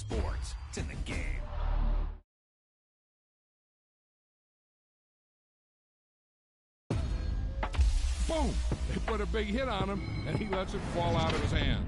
sports. It's in the game. Boom! They put a big hit on him, and he lets it fall out of his hand.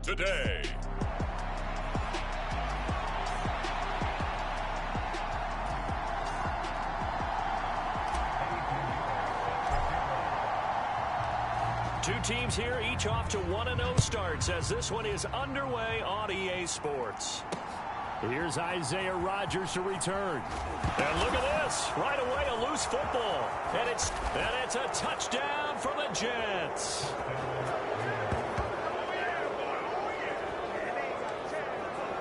Today. Two teams here, each off to 1-0 starts as this one is underway on EA Sports. Here's Isaiah Rodgers to return. And look at this. Right away, a loose football. And it's a touchdown for the Jets.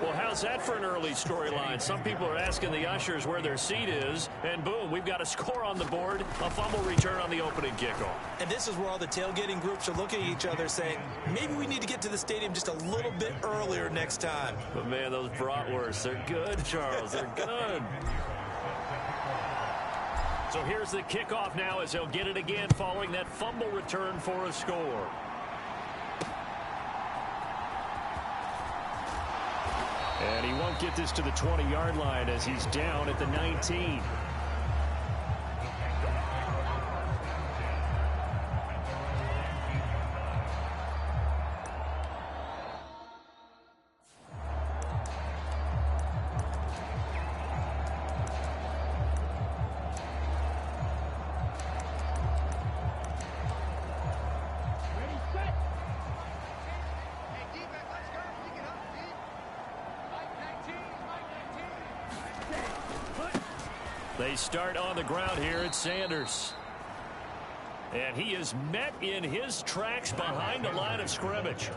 Well, how's that for an early storyline? Some people are asking the ushers where their seat is, and boom, we've got a score on the board, a fumble return on the opening kickoff. And this is where all the tailgating groups are looking at each other saying, maybe we need to get to the stadium just a little bit earlier next time. But, man, those bratwursts, they're good, Charles. They're good. So here's the kickoff now as they'll get it again following that fumble return for a score. And he won't get this to the 20-yard line as he's down at the 19. They start on the ground here at Sanders. And he is met in his tracks behind the line of scrimmage.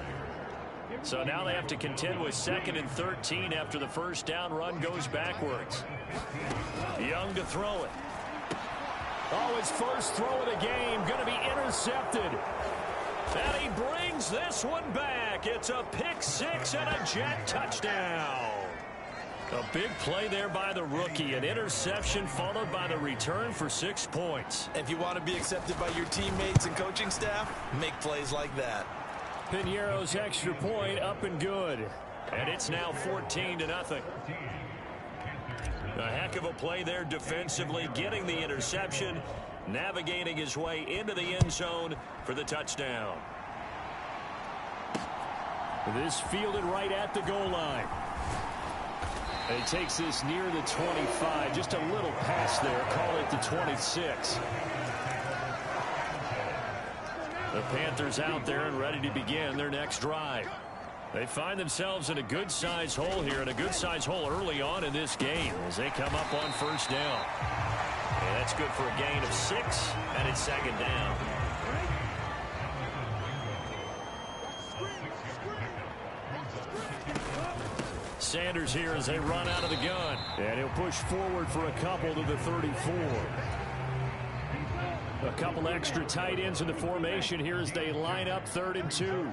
So now they have to contend with 2nd and 13 after the first down run goes backwards. Young to throw it. Oh, his first throw of the game going to be intercepted. And he brings this one back. It's a pick six and a Jet touchdown. A big play there by the rookie. An interception followed by the return for 6 points. If you want to be accepted by your teammates and coaching staff, make plays like that. Piñeiro's extra point up and good. And it's now 14-0. A heck of a play there defensively, getting the interception, navigating his way into the end zone for the touchdown. This fielded right at the goal line. And he takes this near the 25. Just a little pass there. Call it the 26. The Panthers out there and ready to begin their next drive. They find themselves in a good-sized hole here, and a good-sized hole early on in this game as they come up on first down. And that's good for a gain of 6, and it's second down. Sanders here as they run out of the gun. And he'll push forward for a couple to the 34. A couple extra tight ends in the formation here as they line up 3rd and 2.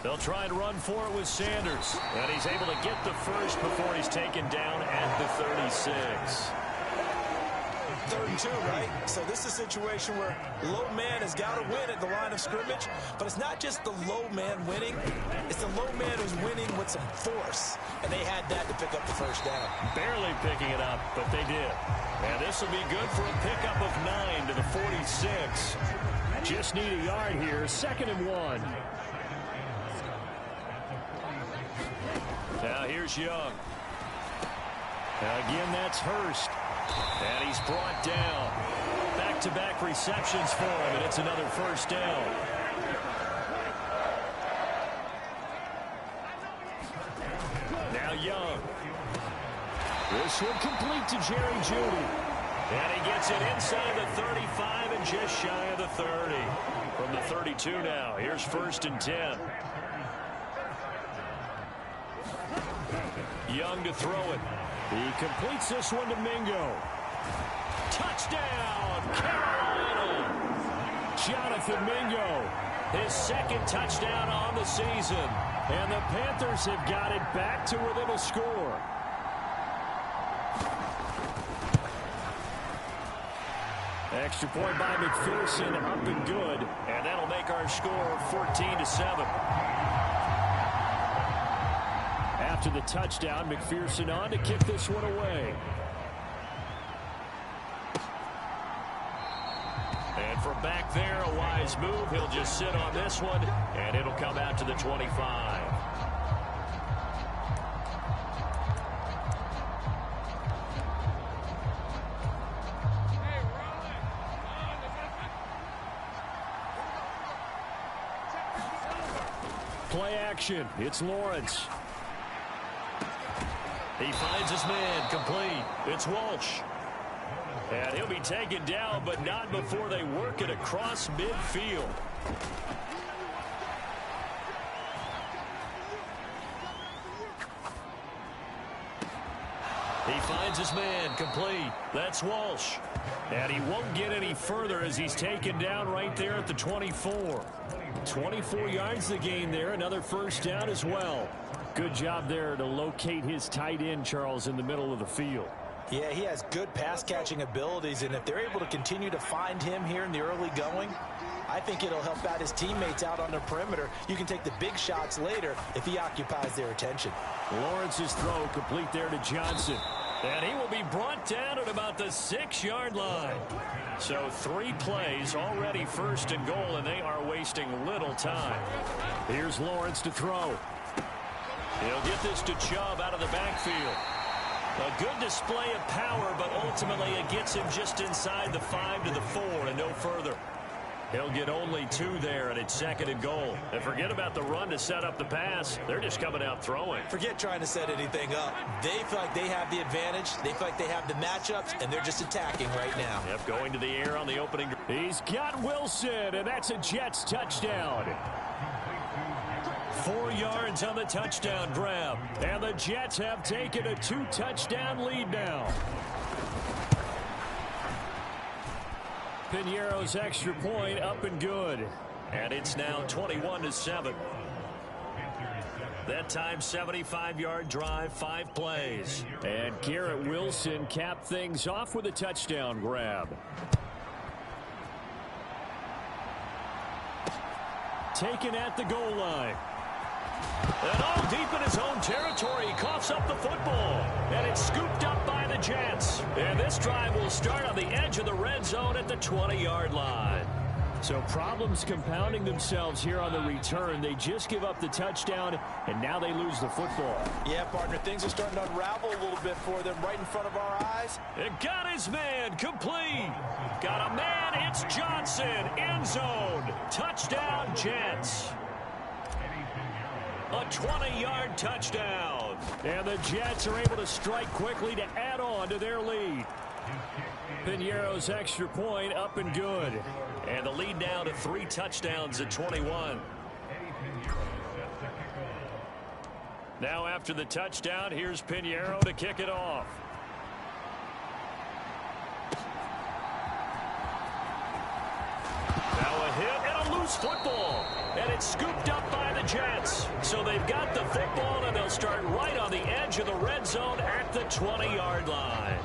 They'll try and run for it with Sanders. And he's able to get the first before he's taken down at the 36. 3rd and 2, right? So this is a situation where low man has got to win at the line of scrimmage, but it's not just the low man winning. It's the low man who's winning with some force, and they had that to pick up the first down. Barely picking it up, but they did. And this will be good for a pickup of 9 to the 46. Just need a yard here. 2nd and 1. Now here's Young. Again, that's Hurst. And he's brought down. Back-to-back receptions for him, and it's another first down. Now Young. This one complete to Jerry Jeudy. And he gets it inside the 35 and just shy of the 30. From the 32 now, here's 1st and 10. Young to throw it. He completes this one to Mingo. Touchdown, Carolina! Jonathan Mingo. His 2nd touchdown on the season. And the Panthers have got it back to within a score. Extra point by McPherson, up and good. And that'll make our score 14-7. After the touchdown, McPherson on to kick this one away. And from back there, a wise move. He'll just sit on this one, and it'll come out to the 25. Play action. It's Lawrence. He finds his man, complete. It's Walsh. And he'll be taken down, but not before they work it across midfield. He finds his man, complete. That's Walsh. And he won't get any further as he's taken down right there at the 24. 24 yards the gain there. Another first down as well. Good job there to locate his tight end, Charles, in the middle of the field. Yeah, he has good pass-catching abilities, and if they're able to continue to find him here in the early going, I think it'll help out his teammates out on the perimeter. You can take the big shots later if he occupies their attention. Lawrence's throw complete there to Johnson. And he will be brought down at about the 6-yard line. So 3 plays, already 1st and goal, and they are wasting little time. Here's Lawrence to throw. He'll get this to Chubb out of the backfield. A good display of power, but ultimately it gets him just inside the 5 to the 4 and no further. He'll get only 2 there, and it's 2nd and goal. And forget about the run to set up the pass. They're just coming out throwing. Forget trying to set anything up. They feel like they have the advantage. They feel like they have the matchups, and they're just attacking right now. Yep, going to the air on the opening. He's got Wilson, and that's a Jets touchdown. 4 yards on the touchdown grab. And the Jets have taken a 2-touchdown lead now. Piñeiro's extra point up and good. And it's now 21-7. That time, 75-yard drive, 5 plays. And Garrett Wilson capped things off with a touchdown grab. Taken at the goal line. And all deep in his own territory, he coughs up the football. And it's scooped up by the Jets. And this drive will start on the edge of the red zone at the 20-yard line. So problems compounding themselves here on the return. They just give up the touchdown, and now they lose the football. Yeah, partner, things are starting to unravel a little bit for them right in front of our eyes. It got his man complete. Got a man, it's Johnson, end zone. Touchdown, Jets. A 20-yard touchdown. And the Jets are able to strike quickly to add on to their lead. Piñeiro's extra point up and good. And the lead now to 3 touchdowns at 21. Now after the touchdown, here's Piñeiro to kick it off. Now a hit and a loose football. And it's scooped up by the Jets. So they've got the football, and they'll start right on the edge of the red zone at the 20-yard line.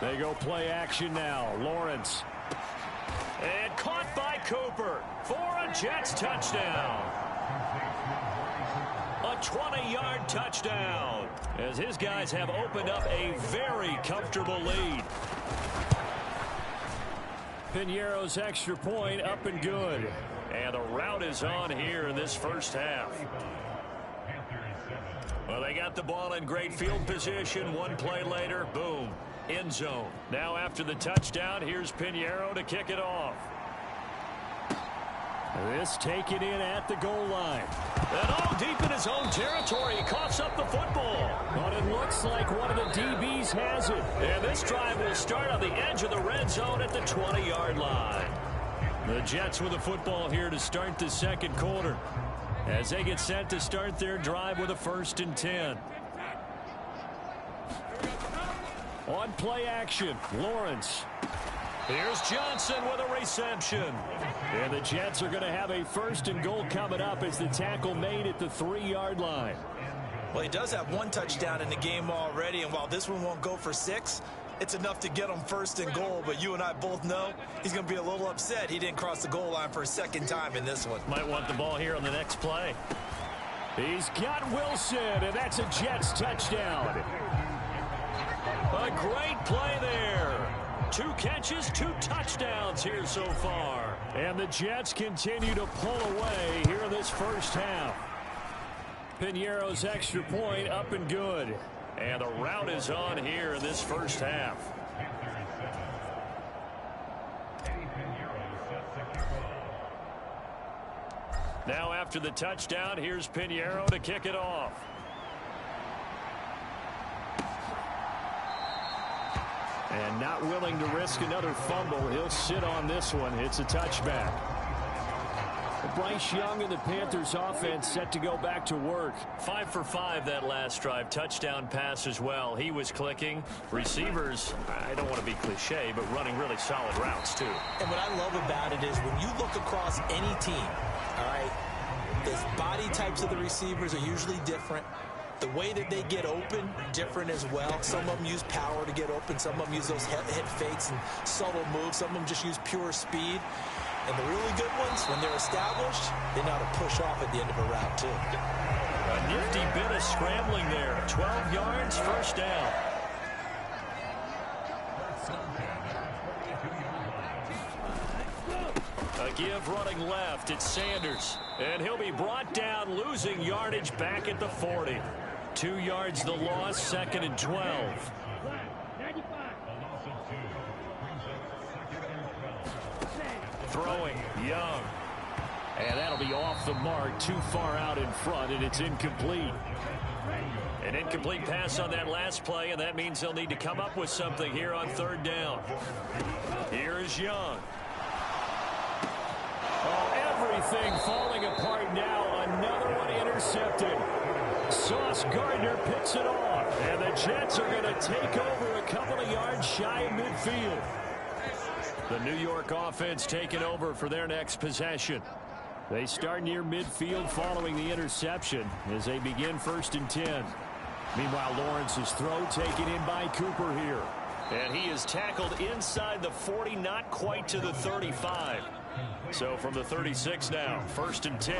They go play action now. Lawrence. And caught by Cooper for a Jets touchdown. A 20-yard touchdown as his guys have opened up a very comfortable lead. Piñeiro's extra point up and good. And the route is on here in this first half. Well, they got the ball in great field position. One play later, boom. End zone. Now after the touchdown, here's Piñeiro to kick it off. This taken in at the goal line. And all deep in his own territory, he coughs up the football. But it looks like one of the DBs has it. And this drive will start on the edge of the red zone at the 20-yard line. The Jets with the football here to start the second quarter, as they get set to start their drive with a 1st and 10. On play action, Lawrence. Here's Johnson with a reception. And the Jets are going to have a 1st and goal coming up as the tackle made at the 3-yard line. Well, he does have 1 touchdown in the game already, and while this one won't go for 6, it's enough to get him 1st and goal. But you and I both know he's going to be a little upset he didn't cross the goal line for a 2nd time in this one. Might want the ball here on the next play. He's got Wilson, and that's a Jets touchdown. A great play there. 2 catches, 2 touchdowns here so far. And the Jets continue to pull away here in this first half. Piñeiro's extra point up and good. And the route is on here in this first half. Now after the touchdown, here's Piñeiro to kick it off. And not willing to risk another fumble. He'll sit on this one. It's a touchback. Bryce Young and the Panthers offense set to go back to work. 5 for 5 that last drive. Touchdown pass as well. He was clicking. Receivers, I don't want to be cliche, but running really solid routes too. And what I love about it is when you look across any team, all right, the body types of the receivers are usually different. The way that they get open, different as well. Some of them use power to get open. Some of them use those head fakes and subtle moves. Some of them just use pure speed. And the really good ones, when they're established, they know how to push off at the end of a route, too. A nifty bit of scrambling there. 12 yards, 1st down. A give running left. It's Sanders. And he'll be brought down, losing yardage back at the 40. 2 yards the loss, 2nd and 12. Throwing, Young. And that'll be off the mark, too far out in front, and it's incomplete. An incomplete pass on that last play, and that means they'll need to come up with something here on 3rd down. Here is Young. Oh, everything falling apart now. Another one intercepted. Sauce Gardner picks it off, and the Jets are going to take over a couple of yards shy of midfield. The New York offense taking over for their next possession. They start near midfield following the interception as they begin 1st and 10. Meanwhile, Lawrence's throw taken in by Cooper here. And he is tackled inside the 40, not quite to the 35. So from the 36 now, 1st and 10.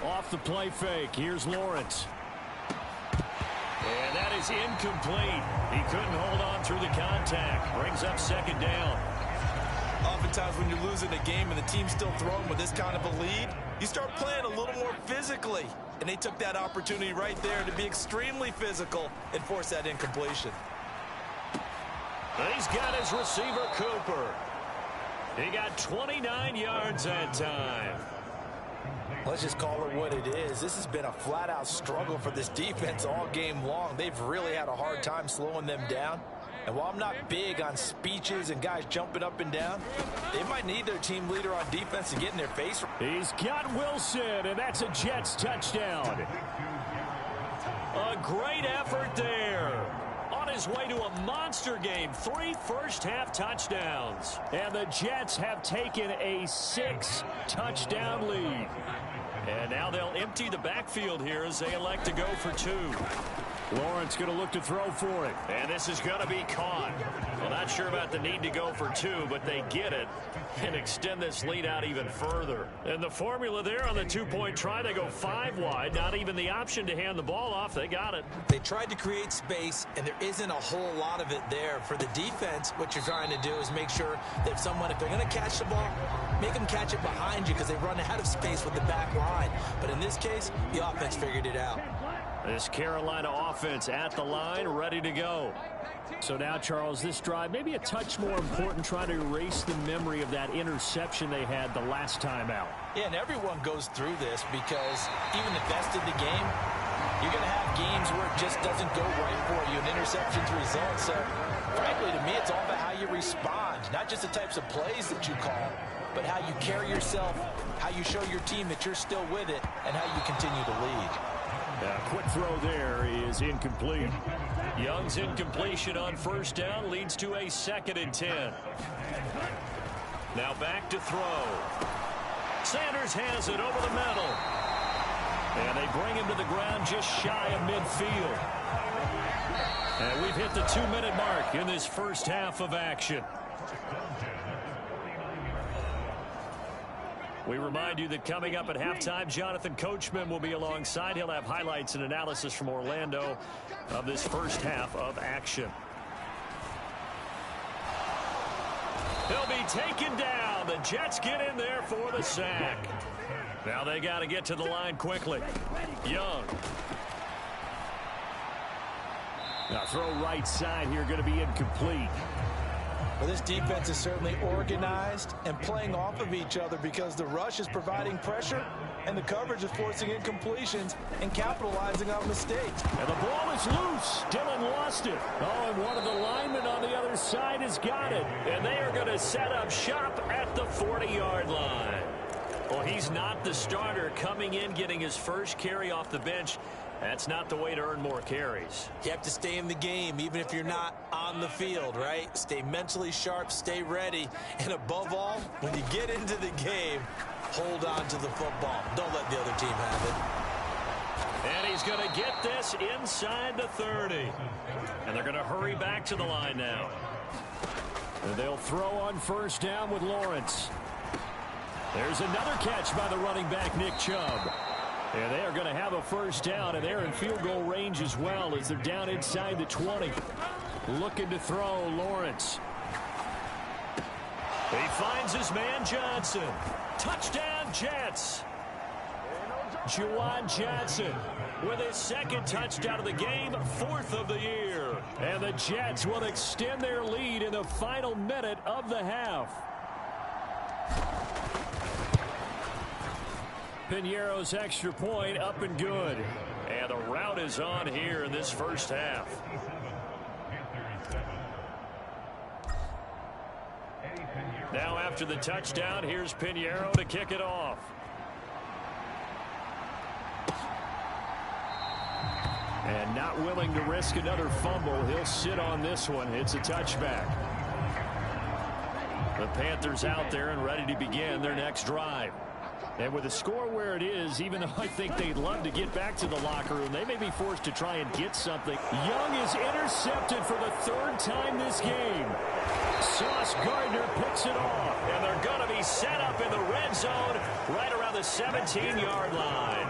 Off the play fake, here's Lawrence. And that is incomplete. He couldn't hold on through the contact. Brings up 2nd down. Oftentimes when you're losing a game and the team's still throwing with this kind of a lead, you start playing a little more physically. And they took that opportunity right there to be extremely physical and force that incompletion. He's got his receiver, Cooper. He got 29 yards that time. Let's just call it what it is. This has been a flat-out struggle for this defense all game long. They've really had a hard time slowing them down. And while I'm not big on speeches and guys jumping up and down, they might need their team leader on defense to get in their face. He's got Wilson, and that's a Jets touchdown. A great effort there. On his way to a monster game, 3 first-half touchdowns. And the Jets have taken a 6-touchdown lead. And now they'll empty the backfield here as they elect to go for 2. Lawrence going to look to throw for it. And this is going to be caught. Well, not sure about the need to go for 2, but they get it and extend this lead out even further. And the formula there on the 2-point try, they go 5 wide. Not even the option to hand the ball off. They got it. They tried to create space, and there isn't a whole lot of it there. For the defense, what you're trying to do is make sure that if they're going to catch the ball, make them catch it behind you because they run out of space with the back line. But in this case, the offense figured it out. This Carolina offense at the line, ready to go. So now, Charles, this drive maybe a touch more important, trying to erase the memory of that interception they had the last time out. Yeah, and everyone goes through this because even the best of the game, you're going to have games where it just doesn't go right for you, and interceptions result. So, frankly, to me, it's all about how you respond, not just the types of plays that you call, but how you carry yourself, how you show your team that you're still with it, and how you continue to lead. Quick throw there is incomplete. Young's incompletion on 1st down leads to a 2nd and 10. Now back to throw. Sanders has it over the middle. And they bring him to the ground just shy of midfield. And we've hit the 2-minute mark in this first half of action. We remind you that coming up at halftime, Jonathan Coachman will be alongside. He'll have highlights and analysis from Orlando of this first half of action. He'll be taken down. The Jets get in there for the sack. Now they got to get to the line quickly. Young. Now throw right side here, going to be incomplete. Well, this defense is certainly organized and playing off of each other because the rush is providing pressure and the coverage is forcing incompletions and capitalizing on mistakes. And the ball is loose. Dillon lost it. Oh, and one of the linemen on the other side has got it. And they are going to set up shop at the 40-yard line. Well, he's not the starter coming in, getting his first carry off the bench. That's not the way to earn more carries. You have to stay in the game, even if you're not on the field, right? Stay mentally sharp, stay ready, and above all, when you get into the game, hold on to the football. Don't let the other team have it. And he's going to get this inside the 30. And they're going to hurry back to the line now. And they'll throw on 1st down with Lawrence. There's another catch by the running back, Nick Chubb. And they are going to have a 1st down, and they're in field goal range as well as they're down inside the 20. Looking to throw, Lawrence. He finds his man, Johnson. Touchdown, Jets. Juwan Johnson with his 2nd touchdown of the game, 4th of the year. And the Jets will extend their lead in the final minute of the half. Piñeiro's extra point up and good. And the route is on here in this first half. Now after the touchdown, here's Piñeiro to kick it off. And not willing to risk another fumble. He'll sit on this one. It's a touchback. The Panthers out there and ready to begin their next drive. And with the score where it is, even though I think they'd love to get back to the locker room, they may be forced to try and get something. Young is intercepted for the third time this game. Sauce Gardner picks it off. And they're going to be set up in the red zone right around the 17-yard line.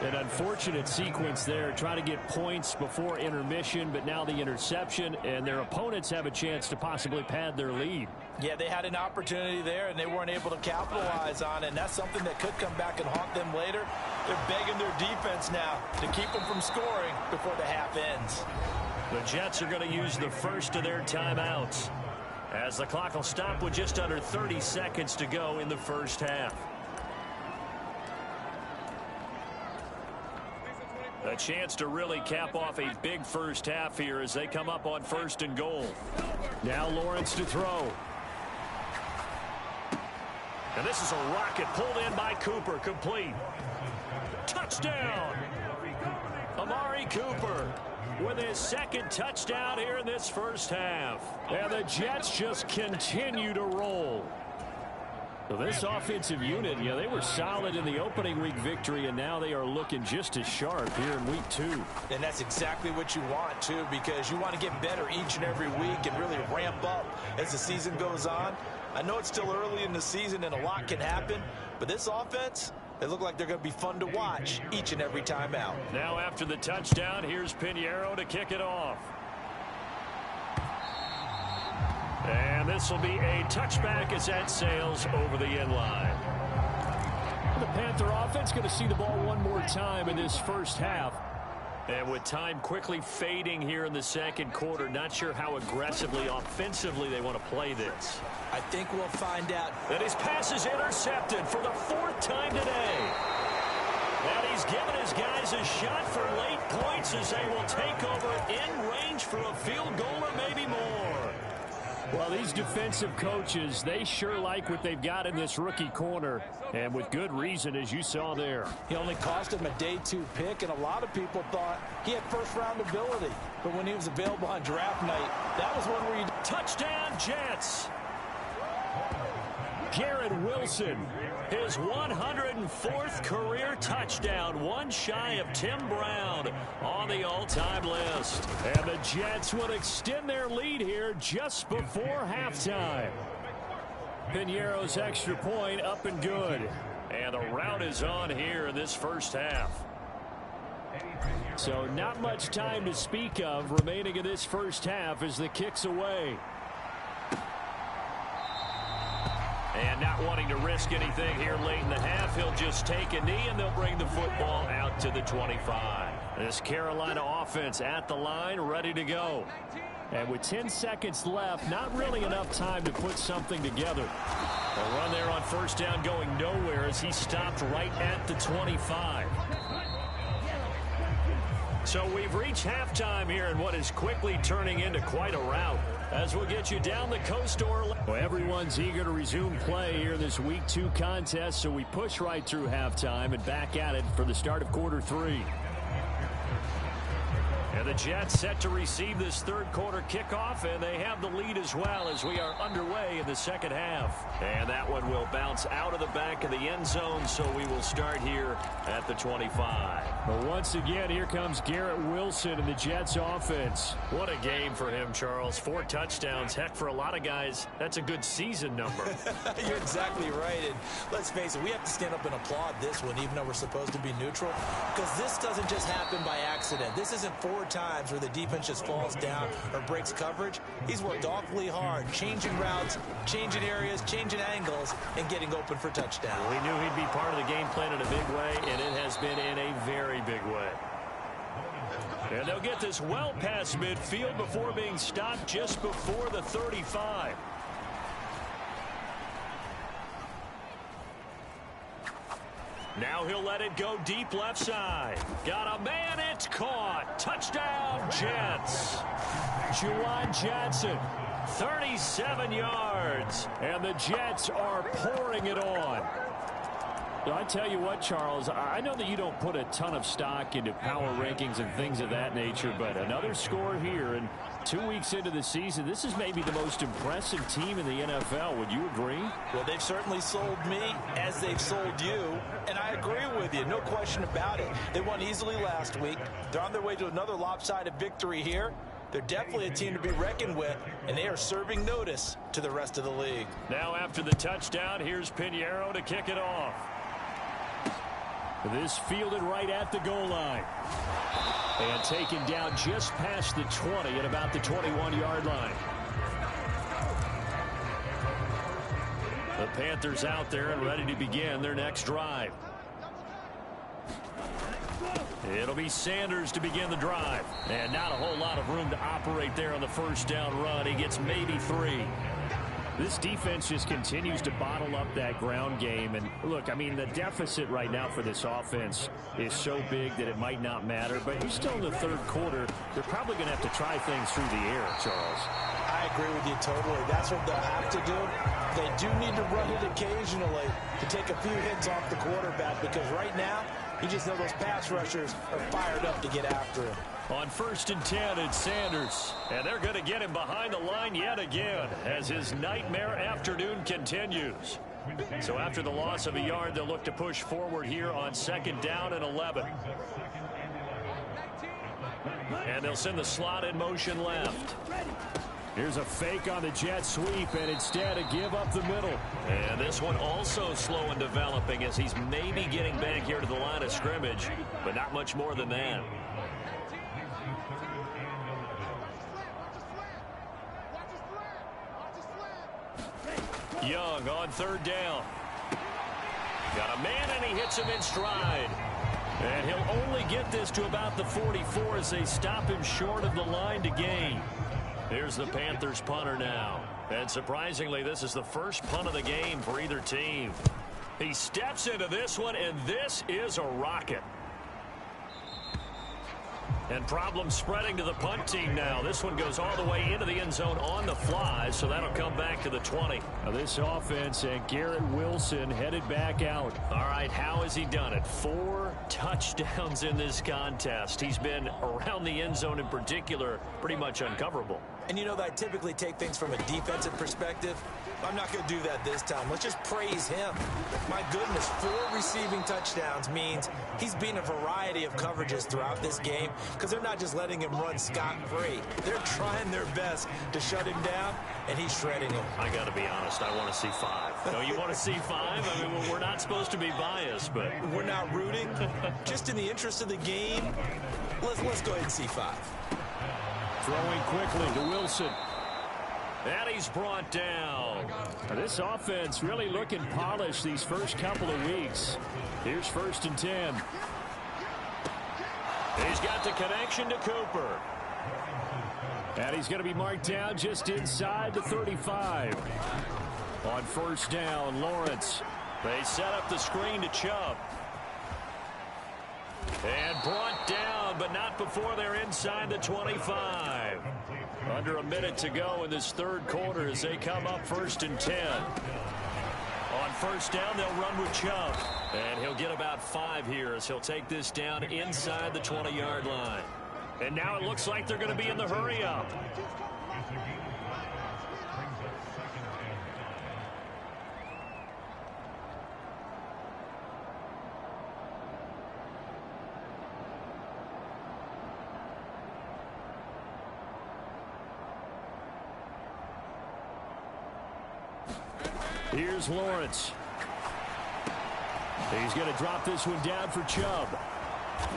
An unfortunate sequence there, trying to get points before intermission, but now the interception, and their opponents have a chance to possibly pad their lead. Yeah, they had an opportunity there, and they weren't able to capitalize on it, and that's something that could come back and haunt them later. They're begging their defense now to keep them from scoring before the half ends. The Jets are going to use the first of their timeouts, as the clock will stop with just under 30 seconds to go in the first half. A chance to really cap off a big first half here as they come up on 1st and goal. Now Lawrence to throw. And this is a rocket pulled in by Cooper, complete. Touchdown! Amari Cooper with his second touchdown here in this first half. And the Jets just continue to roll. So this offensive unit, they were solid in the opening week victory, and now they are looking just as sharp here in week 2. And that's exactly what you want, too, because you want to get better each and every week and really ramp up as the season goes on. I know it's still early in the season and a lot can happen, but this offense, they look like they're going to be fun to watch each and every time out. Now after the touchdown, here's Pinheiro to kick it off. And this will be a touchback as that sails over the end line. The Panther offense going to see the ball one more time in this first half. And with time quickly fading here in the second quarter, not sure how aggressively, offensively they want to play this. I think we'll find out. And his pass is intercepted for the 4th time today. And he's given his guys a shot for late points as they will take over in range for a field goal or maybe more. Well, these defensive coaches, they sure like what they've got in this rookie corner, and with good reason, as you saw there. He only cost him a day 2 pick, and a lot of people thought he had first-round ability. But when he was available on draft night, that was one where you... Touchdown, Jets! Garrett Wilson, his 104th career touchdown, one shy of Tim Brown on the all-time list. And the Jets will extend their lead here just before halftime. Pinheiro's extra point up and good. And the route is on here in this first half. So not much time to speak of remaining in this first half as the kick's away. And not wanting to risk anything here late in the half, he'll just take a knee and they'll bring the football out to the 25. This Carolina offense at the line, ready to go. And with 10 seconds left, not really enough time to put something together. A run there on 1st down going nowhere as he stopped right at the 25. So we've reached halftime here in what is quickly turning into quite a rout. As we'll get you down the coast or... Well, everyone's eager to resume play here in this Week 2 contest, so we push right through halftime and back at it for the start of quarter 3. And the Jets set to receive this 3rd quarter kickoff, and they have the lead as well as we are underway in the second half. And that one will bounce out of the back of the end zone, so we will start here at the 25. But once again, here comes Garrett Wilson and the Jets offense. What a game for him, Charles. 4 touchdowns. Heck, for a lot of guys, that's a good season number. You're exactly right. And let's face it, we have to stand up and applaud this one, even though we're supposed to be neutral, because this doesn't just happen by accident. This isn't 4 times where the defense just falls down or breaks coverage. He's worked awfully hard, changing routes, changing areas, changing angles, and getting open for touchdown. We knew he'd be part of the game plan in a big way, and it has been in a very big way. And they'll get this well past midfield before being stopped just before the 35. Now he'll let it go deep left side. Got a man, it's caught. Touchdown, Jets. Juwan Johnson, 37 yards. And the Jets are pouring it on. I tell you what, Charles, I know that you don't put a ton of stock into power rankings and things of that nature, but another score here, and 2 weeks into the season, this is maybe the most impressive team in the NFL. Would you agree? Well, they've certainly sold me as they've sold you, and I agree with you, no question about it. They won easily last week. They're on their way to another lopsided victory here. They're definitely a team to be reckoned with, and they are serving notice to the rest of the league. Now after the touchdown, here's Pinheiro to kick it off. This fielded right at the goal line. And taken down just past the 20 at about the 21-yard line. The Panthers out there and ready to begin their next drive. It'll be Sanders to begin the drive. And not a whole lot of room to operate there on the first down run. He gets maybe 3. This defense just continues to bottle up that ground game. And look, I mean, the deficit right now for this offense is so big that it might not matter. But you're still in the third quarter. They're probably going to have to try things through the air, Charles. I agree with you totally. That's what they'll have to do. They do need to run it occasionally to take a few hits off the quarterback, because right now, you just know those pass rushers are fired up to get after him. On 1st and 10, it's Sanders. And they're going to get him behind the line yet again as his nightmare afternoon continues. So after the loss of a yard, they'll look to push forward here on 2nd down and 11. And they'll send the slot in motion left. Here's a fake on the jet sweep, and instead a give up the middle. And this one also slow in developing as he's maybe getting back here to the line of scrimmage, but not much more than that. Young on 3rd down. Got a man, and he hits him in stride. And he'll only get this to about the 44 as they stop him short of the line to gain. Here's the Panthers punter now. And surprisingly, this is the first punt of the game for either team. He steps into this one, and this is a rocket. And problems spreading to the punt team now. This one goes all the way into the end zone on the fly, so that'll come back to the 20. Now this offense and Garrett Wilson headed back out. All right, how has he done it? 4 touchdowns in this contest. He's been around the end zone in particular, pretty much uncoverable. And you know that I typically take things from a defensive perspective. I'm not going to do that this time. Let's just praise him. My goodness, 4 receiving touchdowns means he's been a variety of coverages throughout this game, because they're not just letting him run scot-free. They're trying their best to shut him down, and he's shredding them. I got to be honest, I want to see 5. No, you want to see 5? I mean, we're not supposed to be biased, but... We're not rooting. Just in the interest of the game, let's go ahead and see 5. Throwing quickly to Wilson. And he's brought down. Now this offense really looking polished these first couple of weeks. Here's 1st and 10. He's got the connection to Cooper. And he's going to be marked down just inside the 35. On 1st down, Lawrence. They set up the screen to Chubb. And brought down, but not before they're inside the 25. Under a minute to go in this third quarter as they come up 1st and 10. On 1st down, they'll run with Chubb. And he'll get about 5 here as he'll take this down inside the 20-yard line. And now it looks like they're going to be in the hurry-up. Here's Lawrence. He's going to drop this one down for Chubb.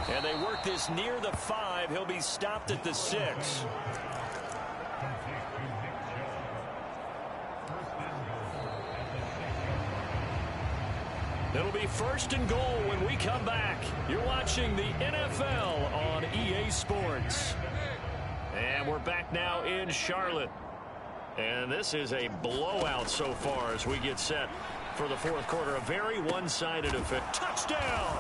And they work this near the 5. He'll be stopped at the 6. It'll be 1st and goal when we come back. You're watching the NFL on EA Sports. And we're back now in Charlotte. And this is a blowout so far as we get set for the fourth quarter. A very one-sided affair. Touchdown!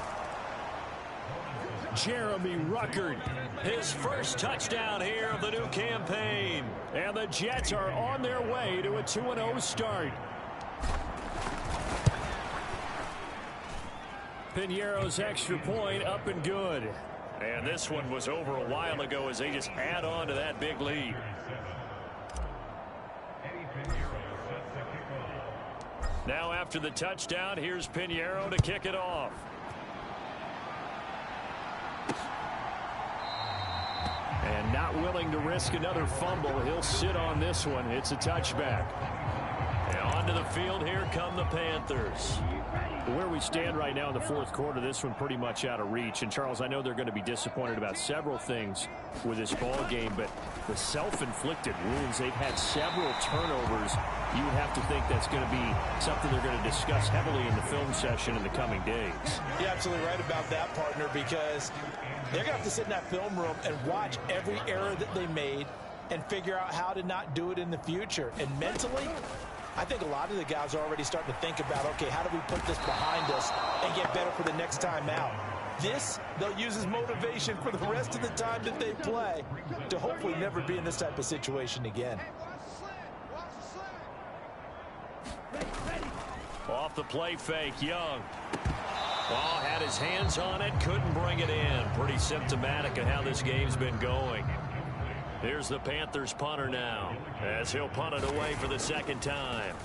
Jeremy Ruckert, his first touchdown here of the new campaign. And the Jets are on their way to a 2-0 start. Piñeiro's extra point up and good. And this one was over a while ago as they just add on to that big lead. Now after the touchdown, here's Piñeiro to kick it off. And not willing to risk another fumble. He'll sit on this one. It's a touchback. And onto the field, here come the Panthers. Where we stand right now in the fourth quarter, this one pretty much out of reach. And, Charles, I know they're going to be disappointed about several things with this ball game, but the self-inflicted wounds, they've had several turnovers. You would have to think that's going to be something they're going to discuss heavily in the film session in the coming days. You're absolutely right about that, partner, because they're going to have to sit in that film room and watch every error that they made and figure out how to not do it in the future. And mentally, I think a lot of the guys are already starting to think about, okay, how do we put this behind us and get better for the next time out? This, they'll use as motivation for the rest of the time that they play to hopefully never be in this type of situation again. Off the play fake, Young. Oh, had his hands on it, couldn't bring it in. Pretty symptomatic of how this game's been going. Here's the Panthers punter now, as he'll punt it away for the second time.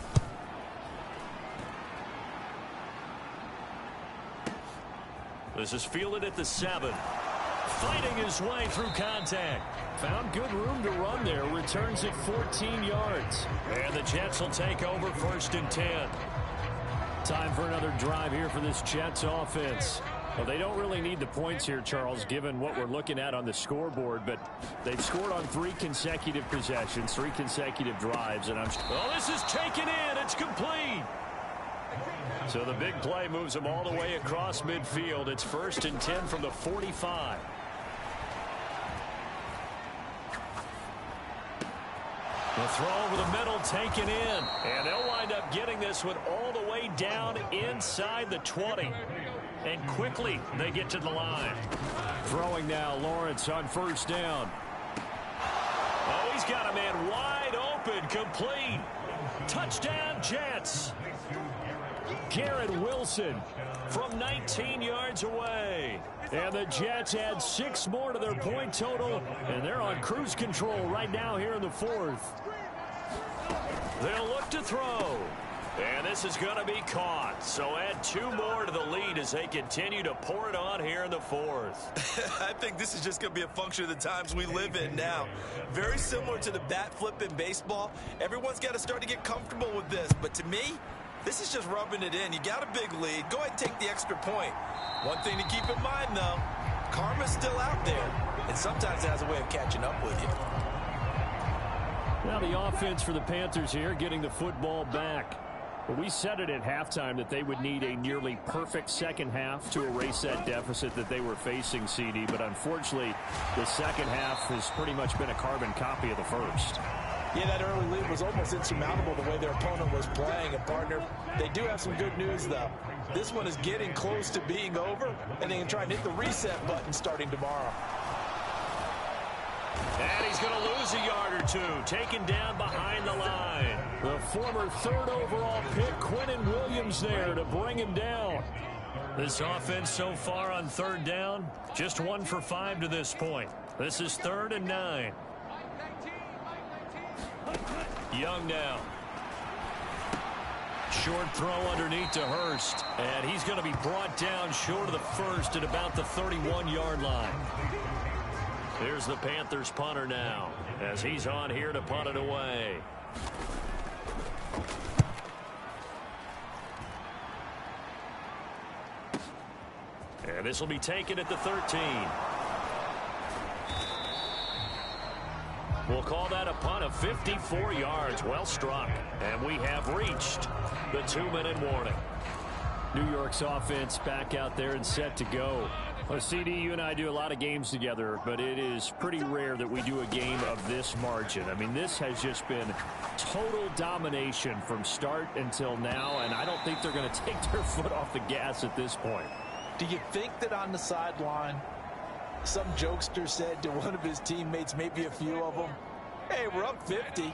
This is fielded at the 7. Fighting his way through contact. Found good room to run there. Returns it 14 yards. And the Jets will take over 1st and 10. Time for another drive here for this Jets offense. Well, they don't really need the points here, Charles, given what we're looking at on the scoreboard, but they've scored on 3 consecutive possessions, 3 consecutive drives, and oh, this is taken in. It's complete. So the big play moves them all the way across midfield. It's 1st and 10 from the 45. The throw over the middle taken in, and they'll wind up getting this one all the way down inside the 20. And quickly they get to the line. Throwing now, Lawrence on 1st down. Oh, he's got a man wide open, complete. Touchdown, Jets. Garrett Wilson from 19 yards away. And the Jets add 6 more to their point total, and they're on cruise control right now here in the 4th. They'll look to throw. And this is going to be caught. So add 2 more to the lead as they continue to pour it on here in the 4th. I think this is just going to be a function of the times we live in now. Very similar to the bat flip in baseball. Everyone's got to start to get comfortable with this. But to me, this is just rubbing it in. You got a big lead. Go ahead and take the extra point. One thing to keep in mind, though, karma's still out there. And sometimes it has a way of catching up with you. Now the offense for the Panthers here getting the football back. We said it at halftime that they would need a nearly perfect second half to erase that deficit that they were facing, CD. But unfortunately, the second half has pretty much been a carbon copy of the first. Yeah, that early lead was almost insurmountable the way their opponent was playing. And, partner, they do have some good news, though. This one is getting close to being over, and they can try and hit the reset button starting tomorrow. And he's going to lose a yard or 2, taken down behind the line. The former 3rd overall pick, Quinnen Williams, there to bring him down. This offense so far on 3rd down, just 1 for 5 to this point. This is 3rd and 9. Young now. Short throw underneath to Hurst. And he's going to be brought down short of the 1st at about the 31-yard line. Here's the Panthers punter now, as he's on here to punt it away. And this will be taken at the 13. We'll call that a punt of 54 yards. Well struck. And we have reached the 2-minute warning. New York's offense back out there and set to go. Well, CD, you and I do a lot of games together, but it is pretty rare that we do a game of this margin. I mean, this has just been total domination from start until now, and I don't think they're going to take their foot off the gas at this point. Do you think that on the sideline, some jokester said to one of his teammates, maybe a few of them, hey, we're up 50.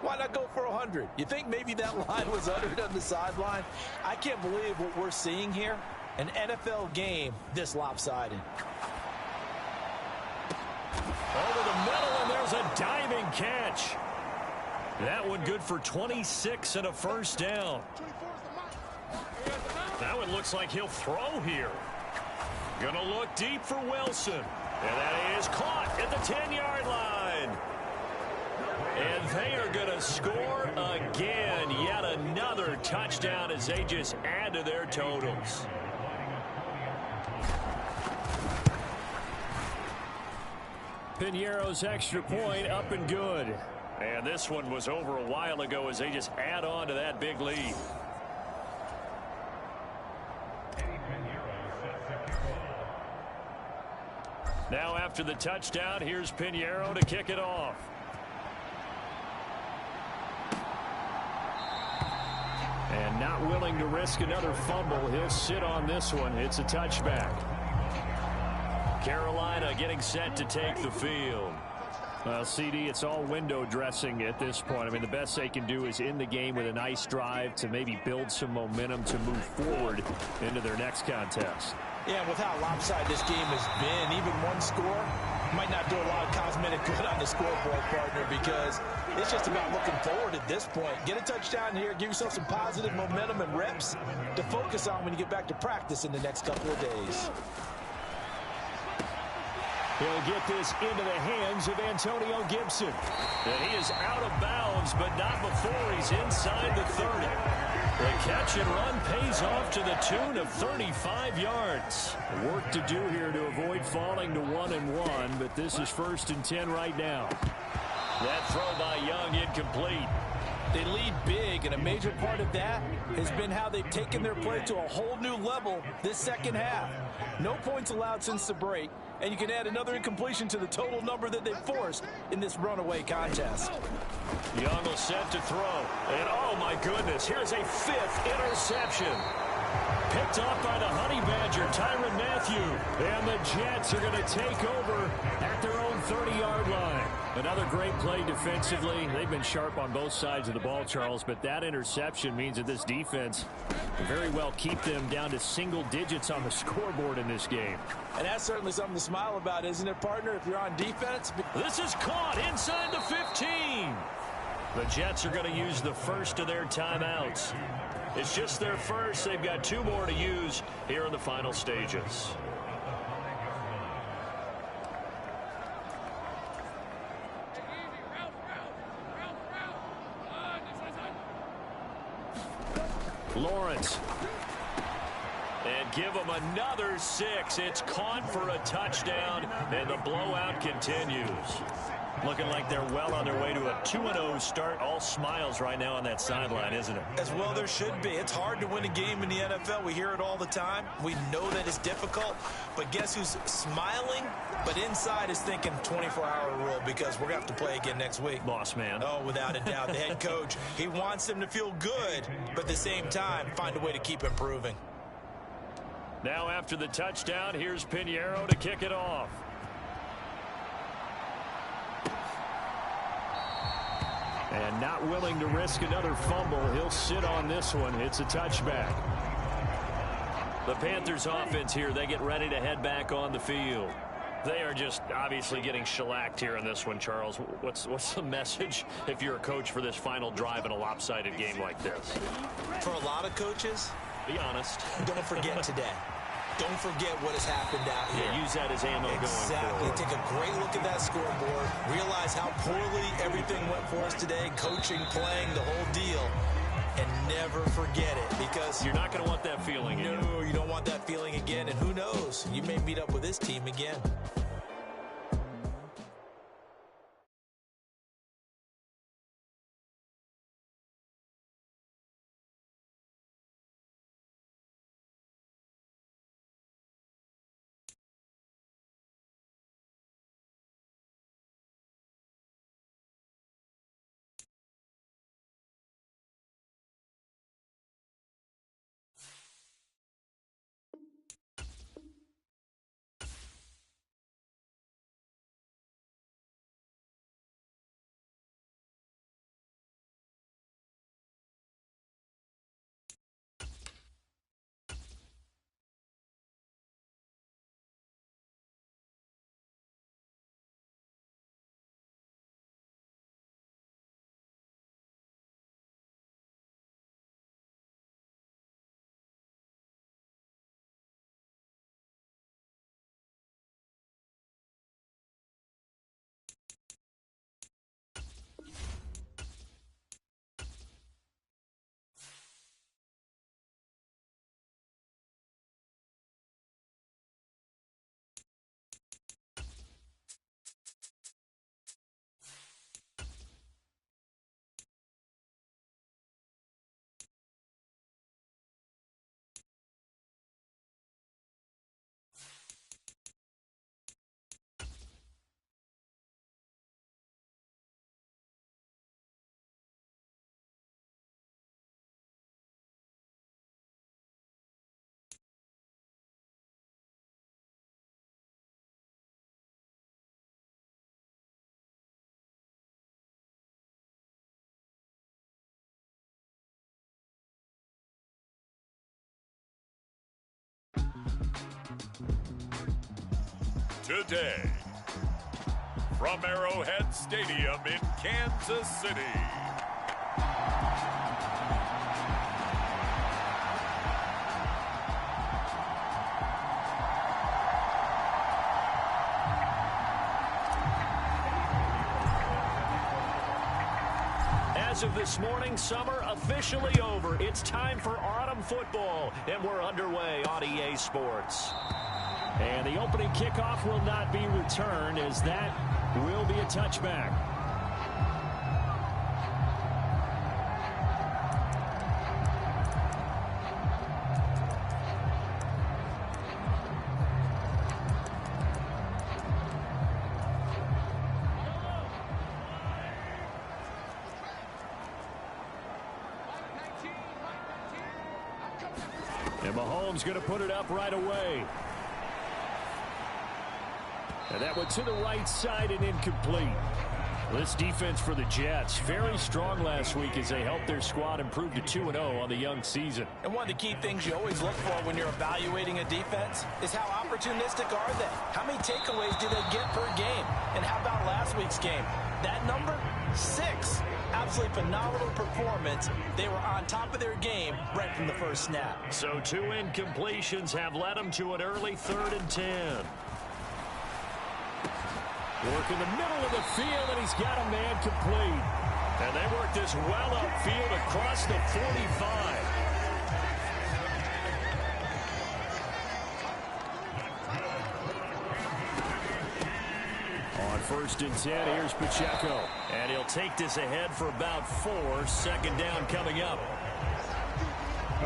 Why not go for 100? You think maybe that line was uttered on the sideline? I can't believe what we're seeing here. an NFL game this lopsided. Over the middle, and there's a diving catch. That one good for 26 and a first down. Now it looks like he'll throw here. Gonna look deep for Wilson. And that is caught at the 10-yard line. And they are going to score again. Yet another touchdown as they just add to their totals. Piñeiro's extra point up and good. And this one was over a while ago as they just add on to that big lead. Now after the touchdown, here's Piñeiro to kick it off. And not willing to risk another fumble. He'll sit on this one. It's a touchback. Carolina getting set to take the field. Well, CD, it's all window dressing at this point. I mean, the best they can do is end the game with a nice drive to maybe build some momentum to move forward into their next contest. Yeah, with how lopsided this game has been, even one score might not do a lot of cosmetic good on the scoreboard, partner, because it's just about looking forward at this point. Get a touchdown here, give yourself some positive momentum and reps to focus on when you get back to practice in the next couple of days. He'll get this into the hands of Antonio Gibson. And he is out of bounds, but not before he's inside the 30. The catch and run pays off to the tune of 35 yards. Work to do here to avoid falling to 1-1, but this is 1st and 10 right now. That throw by Young incomplete. They lead big, and a major part of that has been how they've taken their play to a whole new level this second half. No points allowed since the break, and you can add another incompletion to the total number that they've forced in this runaway contest. Young will set to throw. And oh my goodness, here's a 5th interception. Picked off by the Honey Badger, Tyrann Mathieu. And the Jets are going to take over at their own 30-yard line. Another great play defensively. They've been sharp on both sides of the ball, Charles, but that interception means that this defense can very well keep them down to single digits on the scoreboard in this game. And that's certainly something to smile about, isn't it, partner, if you're on defense? This is caught inside the 15. The Jets are going to use the first of their timeouts. It's just their first. They've got 2 more to use here in the final stages. Lawrence. And give them another 6. It's caught for a touchdown, and the blowout continues. Looking like they're well on their way to a 2-0 start. All smiles right now on that sideline, isn't it? As well there should be. It's hard to win a game in the NFL. We hear it all the time. We know that it's difficult. But guess who's smiling? But inside is thinking 24-hour rule, because we're going to have to play again next week. Boss man. Oh, without a doubt. The head coach, he wants them to feel good, but at the same time, find a way to keep improving. Now after the touchdown, here's Piñeiro to kick it off. And not willing to risk another fumble. He'll sit on this one. It's a touchback. The Panthers offense here, they get ready to head back on the field. They are just obviously getting shellacked here in this one, Charles. What's the message if you're a coach for this final drive in a lopsided game like this? For a lot of coaches, be honest. Don't forget today. Don't forget what has happened out here. Yeah, use that as ammo going Exactly. forward. Take a great look at that scoreboard. Realize how poorly everything went for us today. Coaching, playing, the whole deal. And never forget it, because you're not going to want that feeling again. No, you don't want that feeling again. And who knows? You may meet up with this team again. today. From Arrowhead Stadium in Kansas City. As of this morning, summer officially over. It's time for autumn football, and we're underway on EA Sports. And the opening kickoff will not be returned, as that will be a touchback. And Mahomes going to put it up right away. And that went to the right side and incomplete. This defense for the Jets, very strong last week as they helped their squad improve to 2-0 on the young season. And one of the key things you always look for when you're evaluating a defense is how opportunistic are they? How many takeaways do they get per game? And how about last week's game? That number? 6. Absolutely phenomenal performance. They were on top of their game right from the first snap. So 2 incompletions have led them to an early 3rd and 10. Work in the middle of the field, and he's got a man complete. And they work this well upfield across the 45. On 1st and 10, here's Pacheco. And he'll take this ahead for about 4. 2nd down coming up.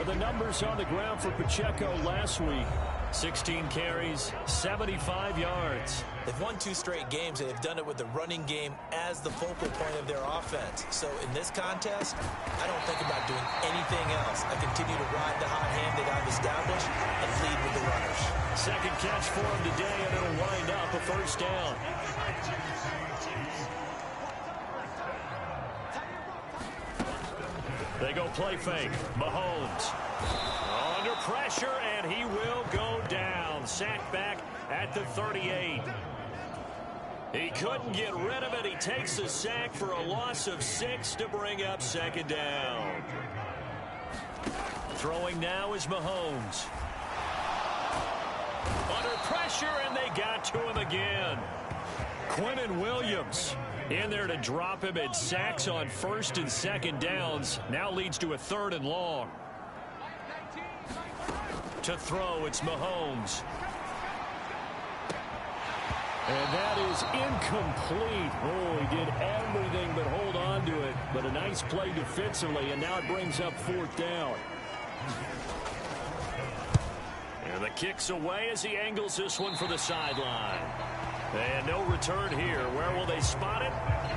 The numbers on the ground for Pacheco last week: 16 carries, 75 yards. They've won 2 straight games, and they've done it with the running game as the focal point of their offense. So in this contest, I don't think about doing anything else. I continue to ride the hot hand that I've established and lead with the runners. 2nd catch for him today, and it'll wind up a 1st down. They go play fake. Mahomes under pressure, and he will go down. Sacked back at the 38. He couldn't get rid of it. He takes the sack for a loss of 6 to bring up 2nd down. Throwing now is Mahomes. Under pressure, and they got to him again. Quinnen Williams in there to drop him, and sacks on 1st and 2nd downs. Now leads to a 3rd and long. To throw, it's Mahomes. And that is incomplete. Oh, he did everything but hold on to it. But a nice play defensively, and now it brings up 4th down. And the kick's away as he angles this one for the sideline. And no return here. Where will they spot it?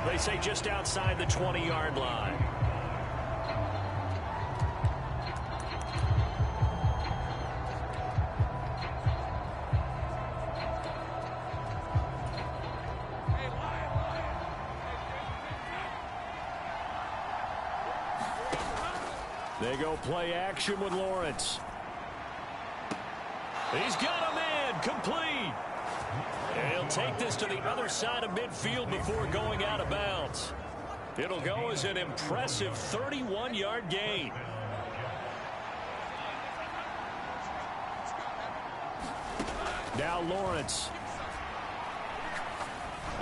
They say just outside the 20-yard line. They go play action with Lawrence. He's got a man complete. And he'll take this to the other side of midfield before going out of bounds. It'll go as an impressive 31-yard gain. Now Lawrence.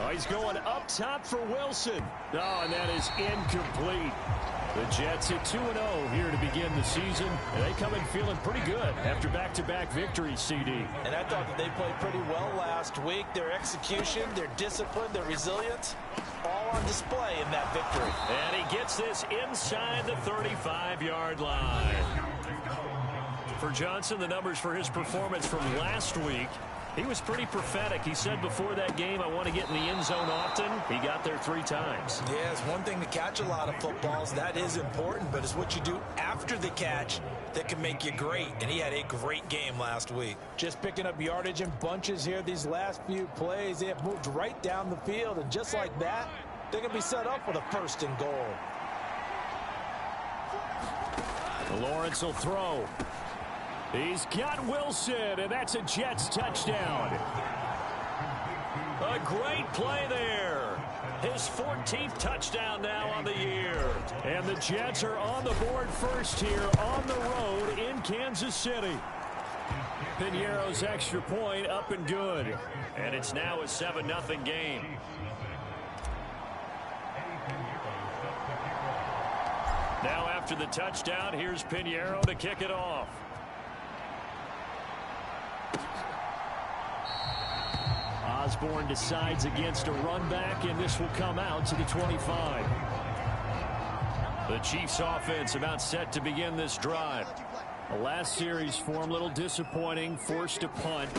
Oh, he's going up top for Wilson. Oh, and that is incomplete. The Jets at 2-0 here to begin the season, and they come in feeling pretty good after back-to-back victories, CD. And I thought that they played pretty well last week. Their execution, their discipline, their resilience, all on display in that victory. And he gets this inside the 35-yard line. For Johnson, the numbers for his performance from last week: he was pretty prophetic. He said before that game, I want to get in the end zone often. He got there 3 times. Yeah, it's one thing to catch a lot of footballs. That is important, but it's what you do after the catch that can make you great. And he had a great game last week. Just picking up yardage in bunches here these last few plays. They have moved right down the field, and just like that, they're going to be set up for the 1st and goal. Lawrence will throw. He's got Wilson, and that's a Jets touchdown. great play there. His 14th touchdown now on the year. And the Jets are on the board first here on the road in Kansas City. Piñeiro's extra point up and good. And it's now a 7-0 game. Now after the touchdown, here's Piñeiro to kick it off. Osborne decides against a run back, and this will come out to the 25. The Chiefs offense about set to begin this drive. The last series for them, a little disappointing, forced a punt.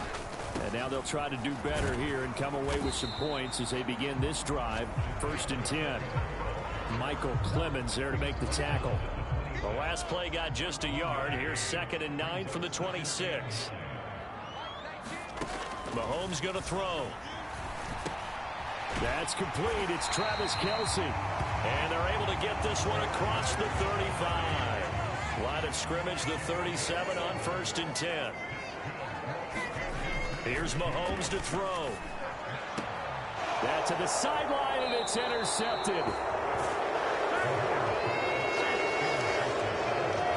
And now they'll try to do better here and come away with some points as they begin this drive. 1st and 10. Michael Clemens there to make the tackle. The last play got just a yard. Here's 2nd and 9 from the 26. Mahomes going to throw. That's complete. It's Travis Kelce. And they're able to get this one across the 35. Line of scrimmage, the 37 on 1st and 10. Here's Mahomes to throw. That's to the sideline, and it's intercepted.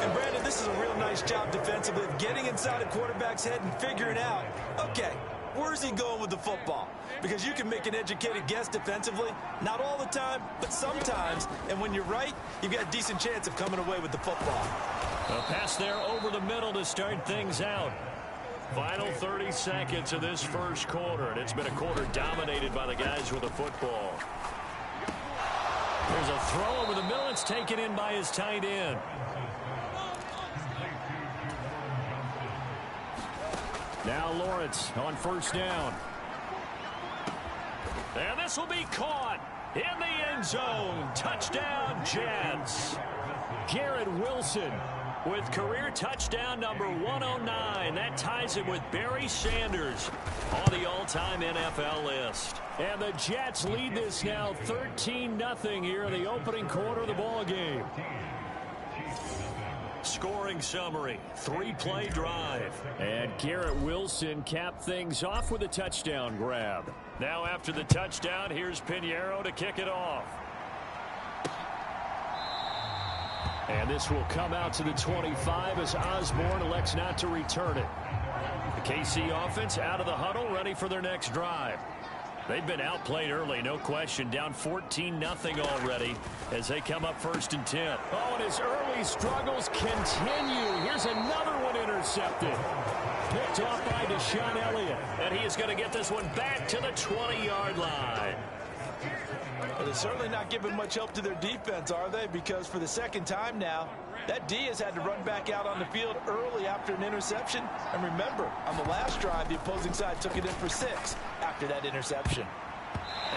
And Brandon, this is a real nice job defensively of getting inside a quarterback's head and figuring out, okay, where's he going with the football? Because you can make an educated guess defensively, not all the time, but sometimes. And when you're right, you've got a decent chance of coming away with the football. A pass there over the middle to start things out. Final 30 seconds of this first quarter, and it's been a quarter dominated by the guys with the football. There's a throw over the middle. It's taken in by his tight end. Now Lawrence on 1st down. And this will be caught in the end zone. Touchdown, Jets. Garrett Wilson with career touchdown number 109. That ties him with Barry Sanders on the all-time NFL list. And the Jets lead this now 13-0 here in the opening quarter of the ball game. Scoring summary, 3-play drive. And Garrett Wilson capped things off with a touchdown grab. Now after the touchdown, here's Piñeiro to kick it off. And this will come out to the 25 as Osborne elects not to return it. The KC offense out of the huddle, ready for their next drive. They've been outplayed early, no question. Down 14-0 already as they come up 1st and 10. Oh, and his early struggles continue. Here's another one intercepted. Picked off by Deshaun Elliott. And he is going to get this one back to the 20-yard line. Well, they're certainly not giving much help to their defense, are they? Because for the second time now, that D has had to run back out on the field early after an interception. And remember, on the last drive, the opposing side took it in for 6 after that interception.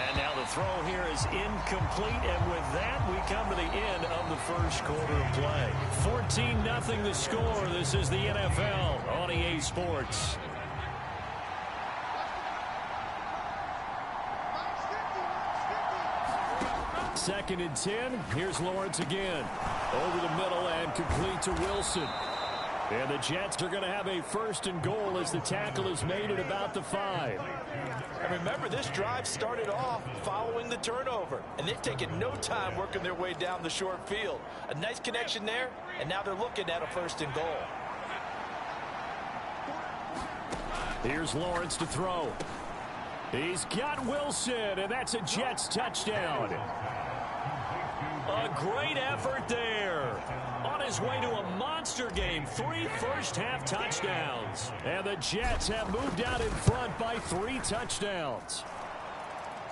And now the throw here is incomplete. And with that, we come to the end of the first quarter of play. 14-0 the score. This is the NFL on EA Sports. Second and 10. Here's Lawrence again. Over the middle and complete to Wilson. And the Jets are going to have a 1st and goal as the tackle is made at about the 5. And remember, this drive started off following the turnover. And they've taken no time working their way down the short field. A nice connection there, and now they're looking at a 1st and goal. Here's Lawrence to throw. He's got Wilson, and that's a Jets touchdown. A great effort there. On his way to a monster game, 3 first-half touchdowns. And the Jets have moved out in front by 3 touchdowns.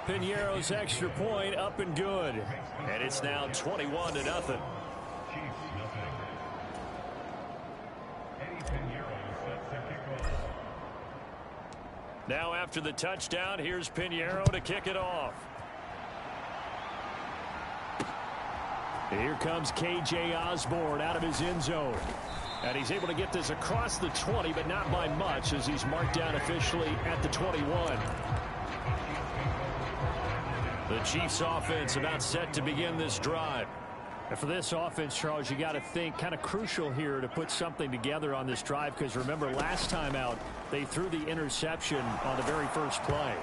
Piñeiro's extra point up and good. And it's now 21-0. Now after the touchdown, here's Piñeiro to kick it off. Here comes K.J. Osborne out of his end zone. And he's able to get this across the 20, but not by much as he's marked down officially at the 21. The Chiefs offense about set to begin this drive. And for this offense, Charles, you got to think kind of crucial here to put something together on this drive, because remember last time out they threw the interception on the very first play.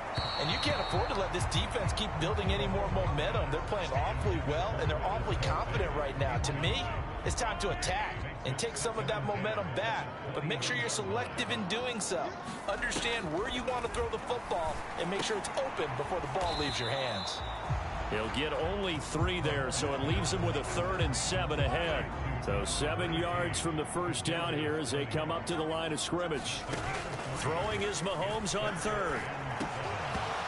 And you can't afford to let this defense keep building any more momentum. They're playing awfully well, and they're awfully confident right now. To me, it's time to attack and take some of that momentum back, but make sure you're selective in doing so. Understand where you want to throw the football and make sure it's open before the ball leaves your hands. He'll get only 3 there, so it leaves him with a 3rd and 7 ahead. So 7 yards from the first down here as they come up to the line of scrimmage. Throwing is Mahomes on 3rd.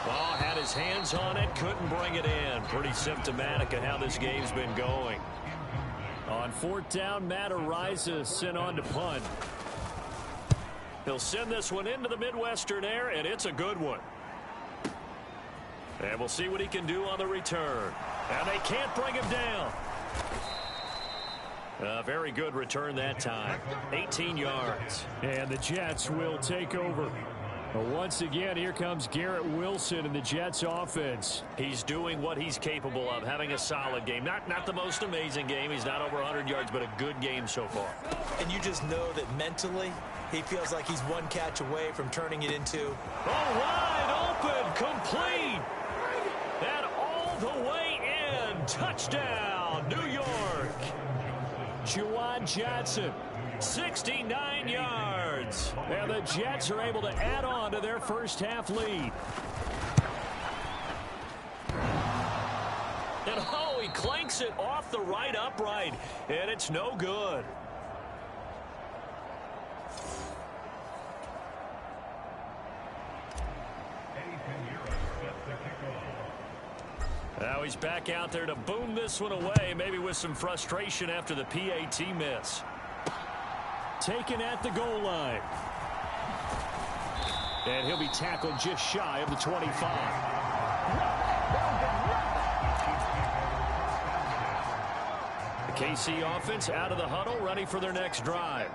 Ball had his hands on it, couldn't bring it in. Pretty symptomatic of how this game's been going. On 4th down, Matt Araiza sent on to punt. He'll send this one into the Midwestern air, and it's a good one. And we'll see what he can do on the return. And they can't bring him down. A very good return that time. 18 yards. And the Jets will take over. Once again, here comes Garrett Wilson in the Jets offense. He's doing what he's capable of, having a solid game. Not the most amazing game. He's not over 100 yards, but a good game so far. And you just know that mentally he feels like he's one catch away from turning it into... Oh, wide open, complete. And all the way in. Touchdown, New York. Juwan Johnson, 69 yards. And the Jets are able to add on to their first half lead. And oh, he clanks it off the right upright. And it's no good. Now he's back out there to boom this one away, maybe with some frustration after the PAT miss. Taken at the goal line. And he'll be tackled just shy of the 25. The KC offense out of the huddle, ready for their next drive.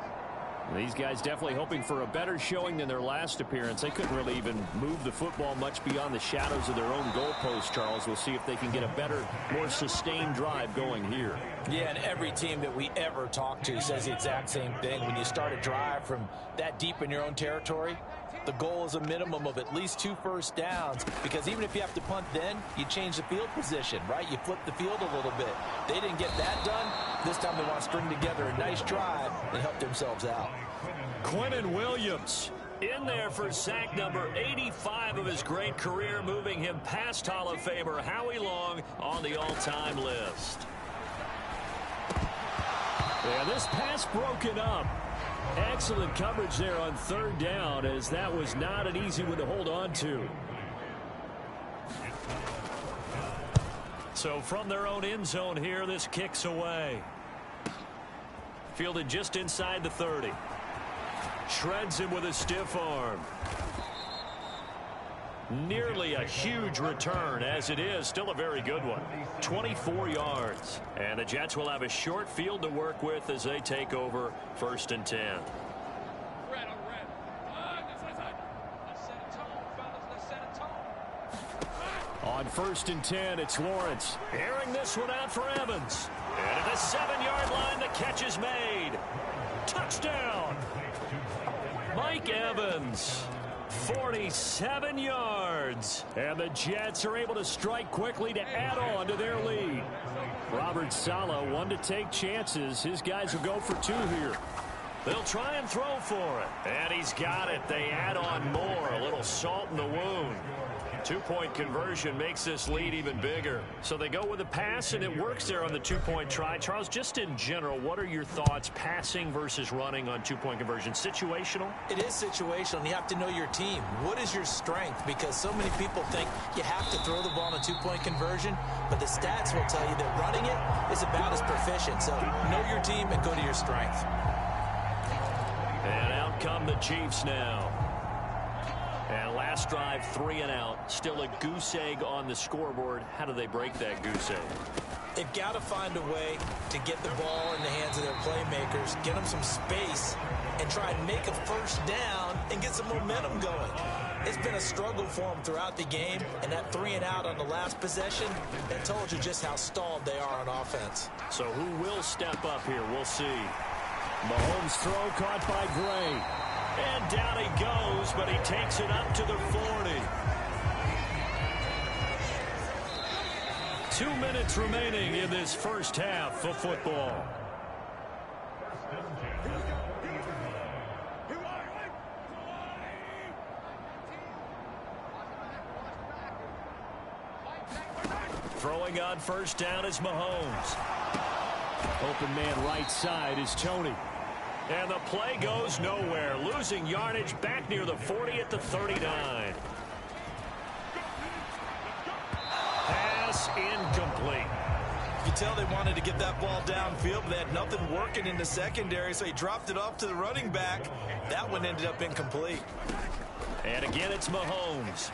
These guys definitely hoping for a better showing than their last appearance. They couldn't really even move the football much beyond the shadows of their own goalpost, Charles. We'll see if they can get a better, more sustained drive going here. Yeah, and every team that we ever talk to says the exact same thing. When you start a drive from that deep in your own territory, the goal is a minimum of at least 2 first downs, because even if you have to punt then, you change the field position, right? You flip the field a little bit. They didn't get that done. This time they want to string together a nice drive and help themselves out. Quinnen Williams in there for sack number 85 of his great career, moving him past Hall of Famer Howie Long on the all-time list. Yeah, this pass broken up. Excellent coverage there on 3rd down, as that was not an easy one to hold on to. So from their own end zone here, this kicks away. Fielded just inside the 30. Shreds him with a stiff arm. Nearly a huge return, as it is still a very good one. 24 yards. And the Jets will have a short field to work with as they take over 1st and 10. On 1st and 10, it's Lawrence. Airing this one out for Evans. And at the 7-yard line, the catch is made. Touchdown! Mike Evans. 47 yards. And the Jets are able to strike quickly to add on to their lead. Robert Saleh, one to take chances. His guys will go for 2 here. They'll try and throw for it. And he's got it. They add on more. A little salt in the wound. 2-point conversion makes this lead even bigger. So they go with a pass, and it works there on the 2-point try. Charles, just in general, what are your thoughts passing versus running on 2-point conversion? Situational? It is situational, and you have to know your team. What is your strength? Because so many people think you have to throw the ball on a 2-point conversion, but the stats will tell you that running it is about as proficient. So know your team and go to your strength. And out come the Chiefs now. And last drive, 3 and out. Still a goose egg on the scoreboard. How do they break that goose egg? They've got to find a way to get the ball in the hands of their playmaker. playmakers, get them some space, and try and make a first down and get some momentum going. It's been a struggle for them throughout the game, and that 3-and-out on the last possession, that told you just how stalled they are on offense. So who will step up here? We'll see. Mahomes' throw caught by Gray. And down he goes, but he takes it up to the 40. 2 minutes remaining in this first half of football. Throwing on first down is Mahomes. Open man right side is Tony. And the play goes nowhere. Losing yardage back near the 40 at the 39. Pass incomplete. You can tell they wanted to get that ball downfield, but they had nothing working in the secondary, so he dropped it off to the running back. That one ended up incomplete. And again, it's Mahomes.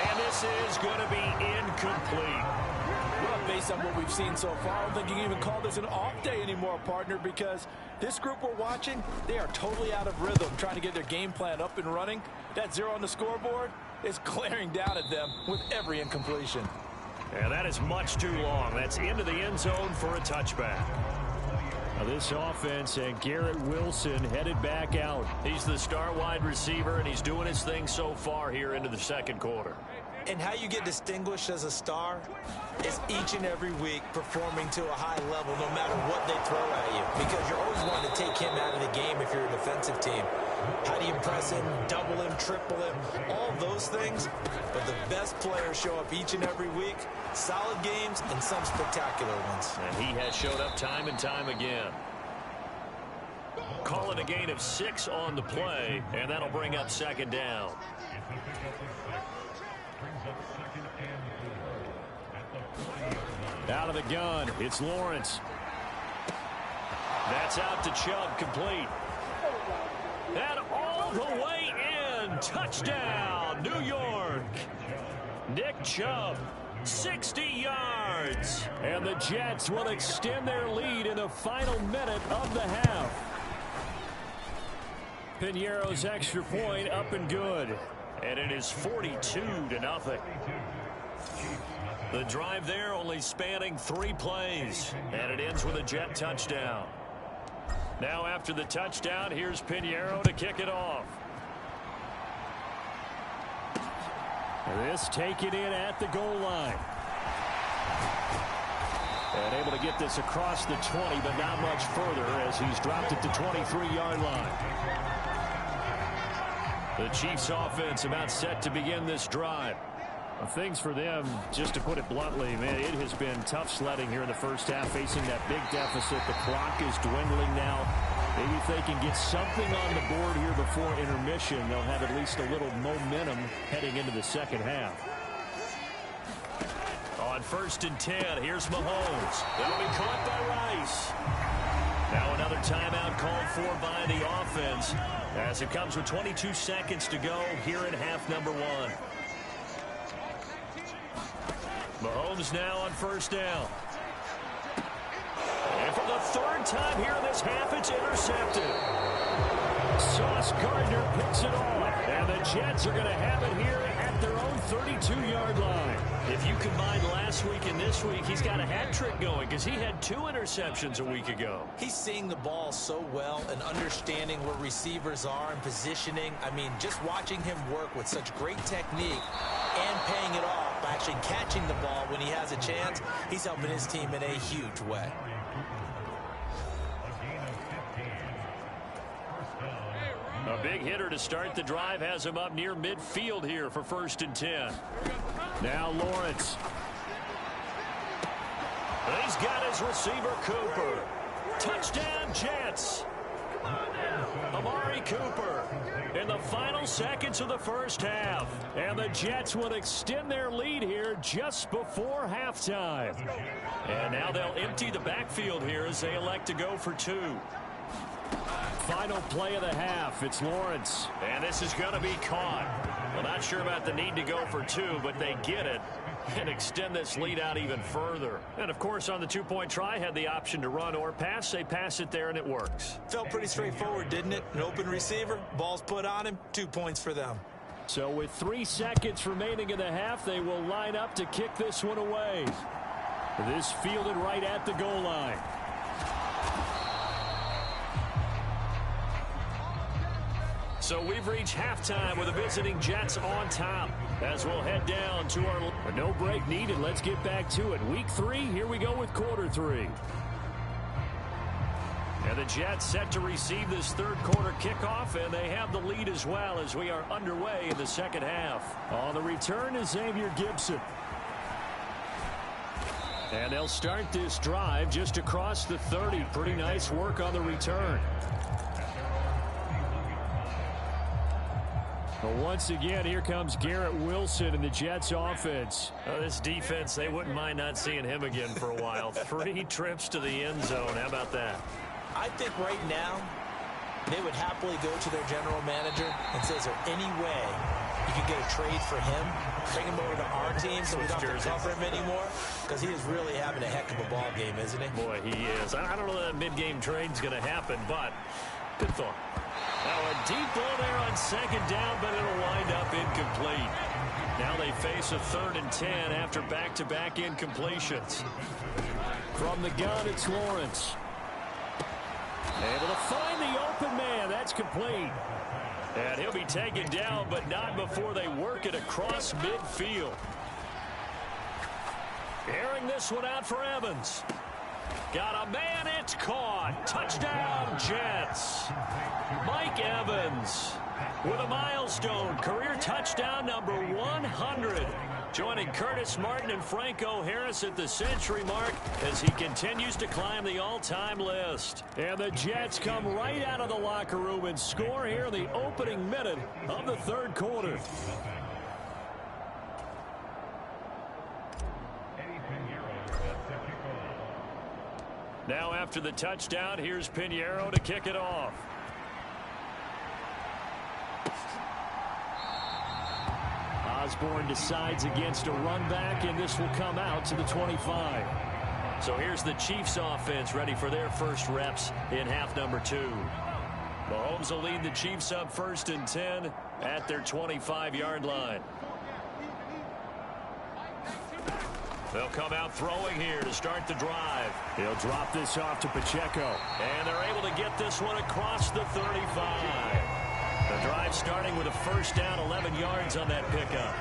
And this is going to be incomplete. Well, based on what we've seen so far, I don't think you can even call this an off day anymore, partner, because this group we're watching, they are totally out of rhythm, trying to get their game plan up and running. That 0 on the scoreboard is glaring down at them with every incompletion. And that is much too long. That's into the end zone for a touchback. Now this offense and Garrett Wilson headed back out. He's the star wide receiver, and he's doing his thing so far here into the second quarter. And how you get distinguished as a star is each and every week performing to a high level no matter what they throw at you, because you're always wanting to take him out of the game if you're a defensive team. How do you press him, double him, triple him, all those things? But the best players show up each and every week, solid games and some spectacular ones. And he has showed up time and time again. Call it a gain of 6 on the play, and that'll bring up second down. Out of the gun, it's Lawrence. That's out to Chubb, complete. And all the way in, touchdown, New York. Nick Chubb, 60 yards. And the Jets will extend their lead in the final minute of the half. Piñeiro's extra point up and good. And it is 42-0. The drive there only spanning 3 plays. And it ends with a Jet touchdown. Now after the touchdown, here's Piñeiro to kick it off. This taken in at the goal line. And able to get this across the 20, but not much further as he's dropped it to 23-yard line. The Chiefs offense about set to begin this drive. Things for them, just to put it bluntly, man, it has been tough sledding here in the first half, facing that big deficit. The clock is dwindling now. Maybe if they can get something on the board here before intermission, they'll have at least a little momentum heading into the second half. On 1st and 10, here's Mahomes. That'll be caught by Rice. Now another timeout called for by the offense as it comes with 22 seconds to go here in half number 1. Mahomes now on 1st down. And for the 3rd time here in this half, it's intercepted. Sauce Gardner picks it off. And the Jets are going to have it here at their own 32-yard line. If you combine last week and this week, he's got a hat trick going because he had 2 interceptions a week ago. He's seeing the ball so well and understanding where receivers are and positioning. I mean, just watching him work with such great technique and paying it off by actually catching the ball when he has a chance, he's helping his team in a huge way. A big hitter to start the drive has him up near midfield here for 1st and 10. Now Lawrence. He's got his receiver Cooper. Touchdown Jets. Amari Cooper in the final seconds of the first half. And the Jets will extend their lead here just before halftime. And now they'll empty the backfield here as they elect to go for 2. final play of the half. It's Lawrence. And this is going to be caught. Well, not sure about the need to go for two, but they get it and extend this lead out even further. And, of course, on the two-point try, had the option to run or pass. They pass it there, and it works. Felt pretty straightforward, didn't it? An open receiver, ball's put on him, 2 points for them. So with 3 seconds remaining in the half, they will line up to kick this one away. This fielded right at the goal line. So we've reached halftime with the visiting Jets on top. As we'll head down to our no break needed. Let's get back to it. Week 3, here we go with quarter 3. And the Jets set to receive this third quarter kickoff, and they have the lead as well as we are underway in the second half. On the return is Xavier Gibson. And they'll start this drive just across the 30. Pretty nice work on the return. But once again, here comes Garrett Wilson in the Jets offense. This defense, they wouldn't mind not seeing him again for a while. 3 trips to the end zone. How about that? I think right now they would happily go to their general manager and say, is there any way you can get a trade for him? Bring him over to our team so we don't have to cover him anymore? Because he is really having a heck of a ball game, isn't he? Boy, he is. I don't know that mid-game trade's going to happen, but good thought. Now a deep ball there on second down, but it'll wind up incomplete. Now they face a 3rd and 10 after back-to-back incompletions. From the gun, it's Lawrence. Able to find the open man. That's complete. And he'll be taken down, but not before they work it across midfield. Airing this one out for Evans. Got a man, it's caught. Touchdown, Jets. Mike Evans with a milestone career touchdown number 100. Joining Curtis Martin and Franco Harris at the century mark as he continues to climb the all-time list. And the Jets come right out of the locker room and score here in the opening minute of the third quarter. Now after the touchdown, here's Pinheiro to kick it off. Osborne decides against a run back, and this will come out to the 25. So here's the Chiefs offense ready for their first reps in half number 2. Mahomes will lead the Chiefs up 1st and 10 at their 25-yard line. They'll come out throwing here to start the drive. He'll drop this off to Pacheco. And they're able to get this one across the 35. The drive starting with a first down, 11 yards on that pickup.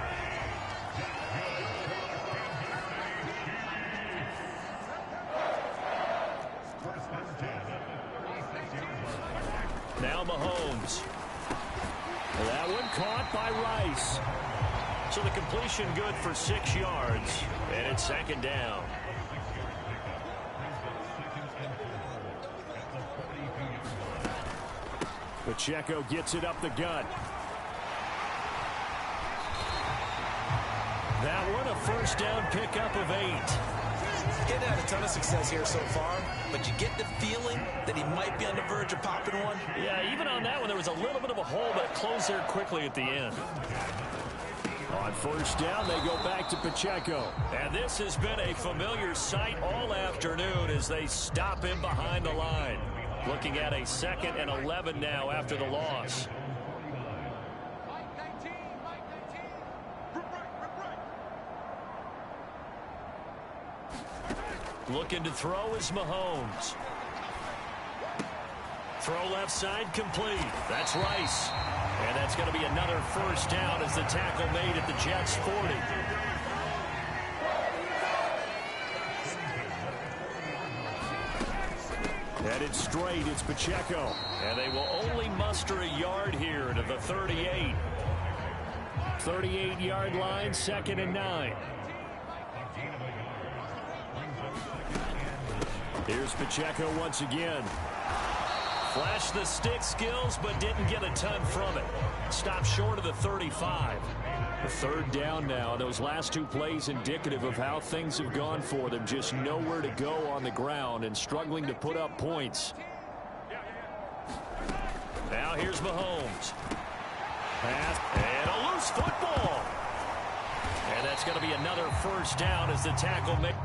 Now Mahomes. That one caught by Rice. So the completion good for 6 yards. And it's second down. Pacheco gets it up the gut. That one a first down pickup of 8. Getting had a ton of success here so far, but you get the feeling that he might be on the verge of popping one. Yeah, even on that one, there was a little bit of a hole, but it closed there quickly at the end. On first down, they go back to Pacheco. And this has been a familiar sight all afternoon as they stop him behind the line. Looking at a 2nd and 11 now after the loss. Looking to throw is Mahomes. Throw left side complete. That's Rice. And that's going to be another first down as the tackle made at the Jets' 40. Headed straight, it's Pacheco. And they will only muster a yard here to the 38. 38-yard line, 2nd and 9. Here's Pacheco once again. Flashed the stick skills, but didn't get a ton from it. Stopped short of the 35. The 3rd down now. Those last 2 plays indicative of how things have gone for them. Just nowhere to go on the ground and struggling to put up points. Now here's Mahomes. Pass, and a loose football. And that's going to be another first down as the tackle makes.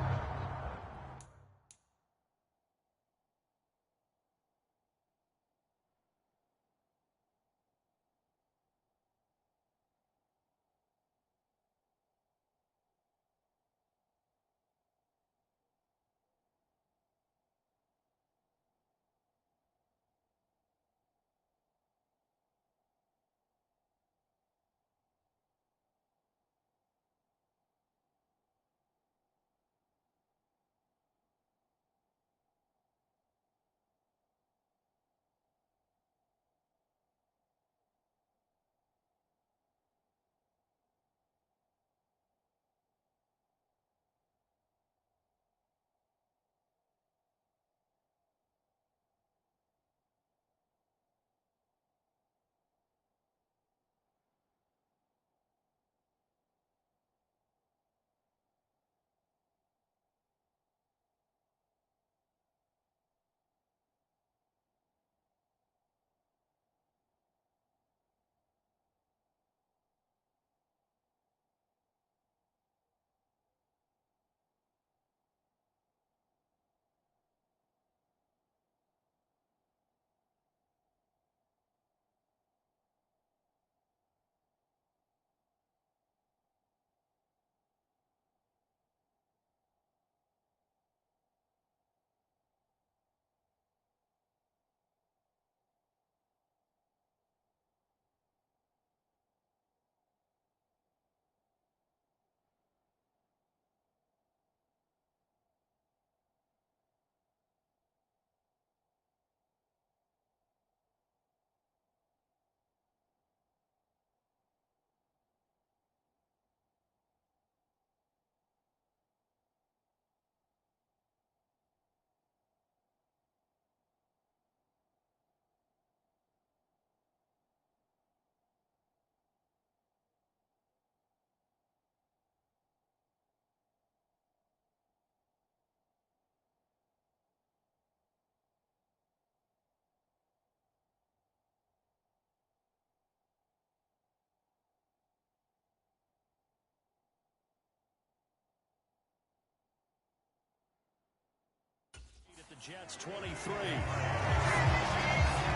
Jets 23.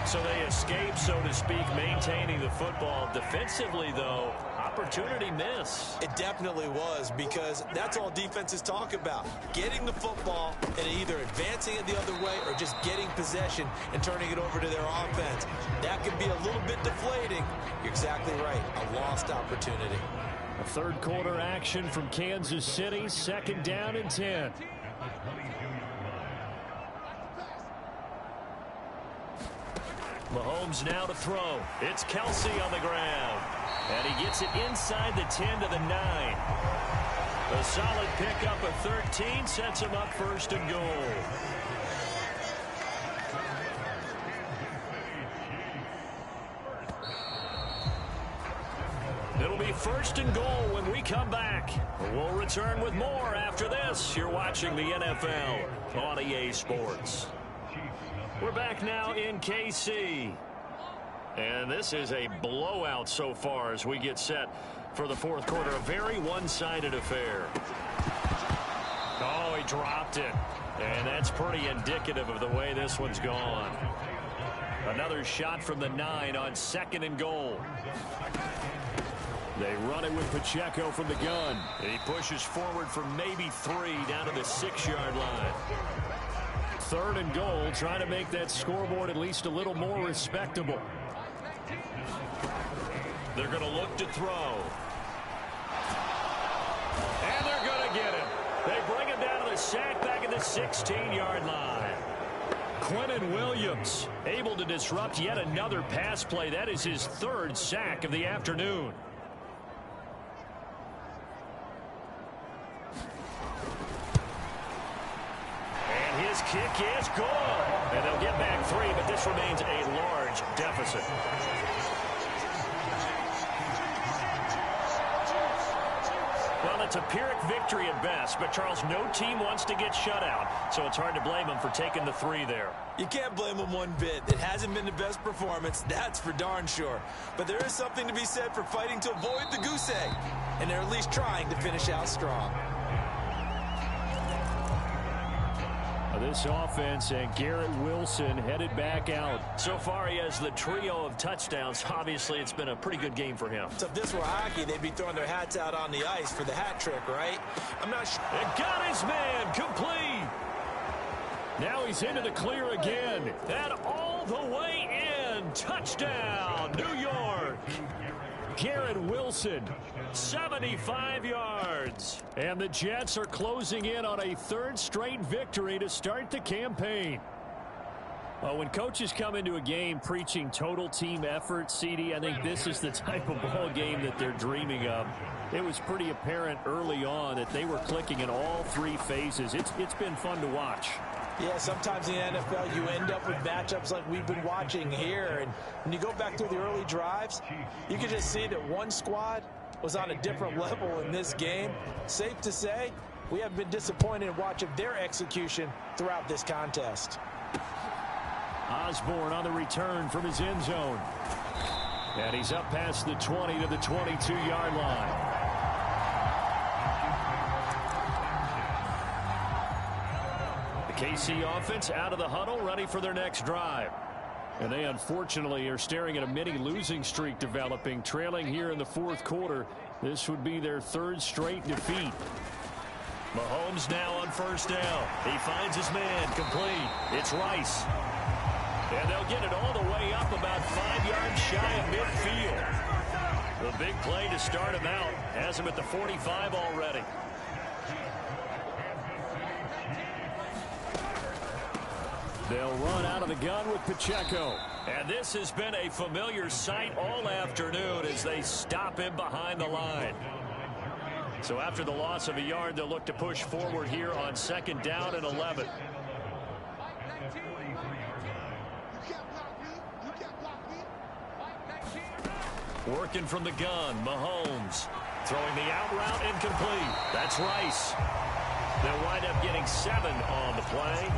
So they escape, so to speak, maintaining the football. Defensively, though, opportunity miss. It definitely was, because that's all defenses talk about. Getting the football and either advancing it the other way or just getting possession and turning it over to their offense. That can be a little bit deflating. You're exactly right. A lost opportunity. A third quarter action from Kansas City. 2nd down and 10. Mahomes now to throw. It's Kelsey on the ground. And he gets it inside the 10 to the 9. A solid pickup of 13 sets him up 1st and goal. It'll be 1st and goal when we come back. We'll return with more after this. You're watching the NFL on EA Sports. We're back now in KC. And this is a blowout so far as we get set for the 4th quarter. A very one-sided affair. Oh, he dropped it. And that's pretty indicative of the way this one's gone. Another shot from the 9 on 2nd and goal. They run it with Pacheco from the gun. He pushes forward for maybe 3 down to the 6-yard line. 3rd and goal, trying to make that scoreboard at least a little more respectable. They're going to look to throw. And they're going to get it. They bring him down to the sack back at the 16-yard line. Quinnen Williams able to disrupt yet another pass play. That is his 3rd sack of the afternoon. His kick is good. And they'll get back 3, but this remains a large deficit. Well, the it's a Pyrrhic victory at best, but Charles, no team wants to get shut out, so it's hard to blame them for taking the 3 there. You can't blame them one bit. It hasn't been the best performance, that's for darn sure. But there is something to be said for fighting to avoid the goose egg, and they're at least trying to finish out strong. This offense and Garrett Wilson headed back out. So far, he has the trio of touchdowns. Obviously, it's been a pretty good game for him. So if this were hockey, they'd be throwing their hats out on the ice for the hat trick, right? I'm not sure. It got his man complete. Now he's into the clear again. And all the way in. Touchdown, New York. Garrett Wilson, 75 yards. And the Jets are closing in on a 3rd straight victory to start the campaign. When coaches come into a game preaching total team effort, CD, I think this is the type of ball game that they're dreaming of. It was pretty apparent early on that they were clicking in all 3 phases. It's been fun to watch. Yeah, sometimes in the NFL you end up with matchups like we've been watching here. And when you go back through the early drives, you can just see that one squad was on a different level in this game. Safe to say, we haven't been disappointed in watching their execution throughout this contest. Osborne on the return from his end zone. And he's up past the 20 to the 22-yard line. KC offense out of the huddle, ready for their next drive. And they unfortunately are staring at a mini losing streak developing, trailing here in the 4th quarter. This would be their 3rd straight defeat. Mahomes now on 1st down. He finds his man complete. It's Rice. And they'll get it all the way up about 5 yards shy of midfield. The big play to start him out has him at the 45 already. They'll run out of the gun with Pacheco. And this has been a familiar sight all afternoon as they stop him behind the line. So after the loss of a yard, they'll look to push forward here on 2nd down and 11. Working from the gun, Mahomes. Throwing the out route incomplete. That's Rice. They'll wind up getting 7 on the play.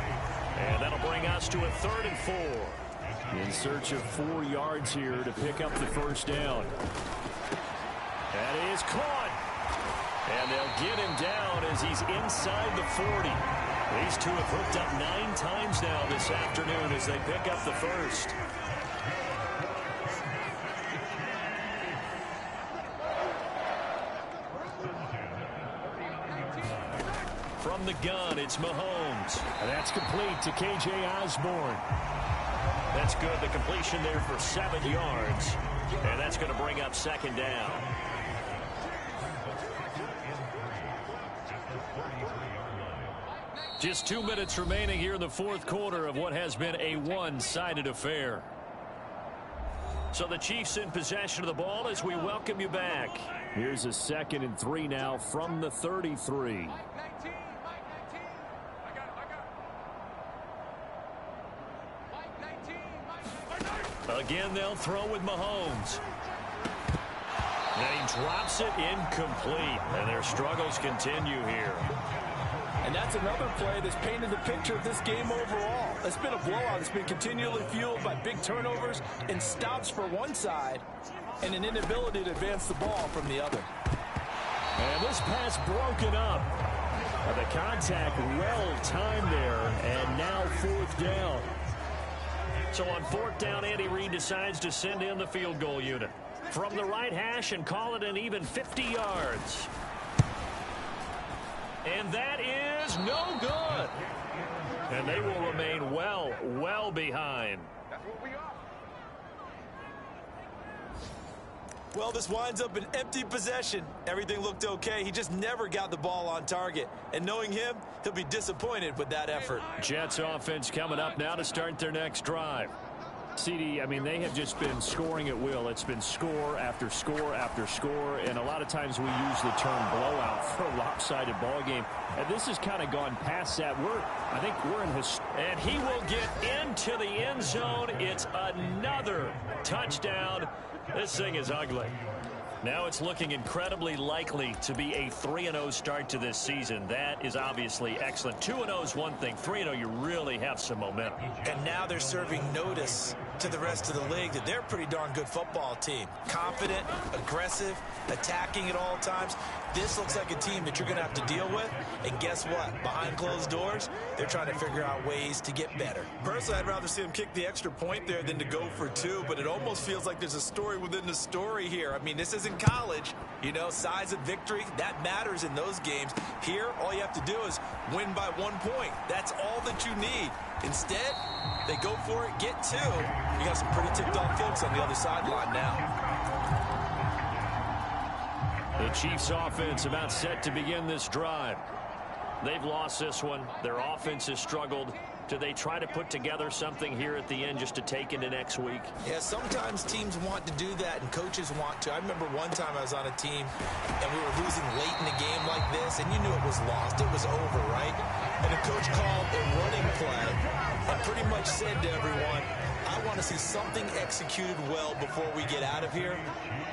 And that'll bring us to a 3rd and 4. In search of 4 yards here to pick up the 1st down. That is caught. And they'll get him down as he's inside the 40. These two have hooked up 9 times now this afternoon as they pick up the 1st. From the gun, it's Mahomes. And that's complete to K.J. Osborne. That's good. The completion there for 7 yards. And that's going to bring up 2nd down. Just 2 minutes remaining here in the 4th quarter of what has been a one-sided affair. So the Chiefs in possession of the ball as we welcome you back. Here's a 2nd and 3 now from the 33. Again, they'll throw with Mahomes. And he drops it incomplete. And their struggles continue here. And that's another play that's painted the picture of this game overall. It's been a blowout. It's been continually fueled by big turnovers and stops for one side and an inability to advance the ball from the other. And this pass broken up. The contact well timed there. And now 4th down. So on 4th down, Andy Reid decides to send in the field goal unit. From the right hash and call it an even 50 yards. And that is no good. And they will remain well behind. Well, this winds up an empty possession. Everything looked okay. He just never got the ball on target. And knowing him, he'll be disappointed with that effort. Jets offense coming up now to start their next drive. CD, I mean, they have just been scoring at will. It's been score after score after score, and a lot of times we use the term blowout for a lopsided ball game. And this has kind of gone past that. I think we're in his. And he will get into the end zone. It's another touchdown. This thing is ugly. Now it's looking incredibly likely to be a 3-0 start to this season. That is obviously excellent. 2-0 is one thing. 3-0, you really have some momentum. And now they're serving notice to the rest of the league that they're a pretty darn good football team. Confident, aggressive, attacking at all times. This looks like a team that you're going to have to deal with. And guess what? Behind closed doors, they're trying to figure out ways to get better. Personally, I'd rather see them kick the extra point there than to go for 2, but it almost feels like there's a story within the story here. I mean, this isn't college. You know, size of victory, that matters in those games. Here, all you have to do is win by 1 point. That's all that you need. Instead, they go for it, get 2. You got some pretty ticked-off folks on the other sideline now. The Chiefs offense about set to begin this drive. They've lost this one. Their offense has struggled. Do they try to put together something here at the end just to take into next week? Yeah, sometimes teams want to do that and coaches want to. I remember one time I was on a team and we were losing late in a game like this and you knew it was lost. It was over, right? And the coach called a running play and pretty much said to everyone, I want to see something executed well before we get out of here.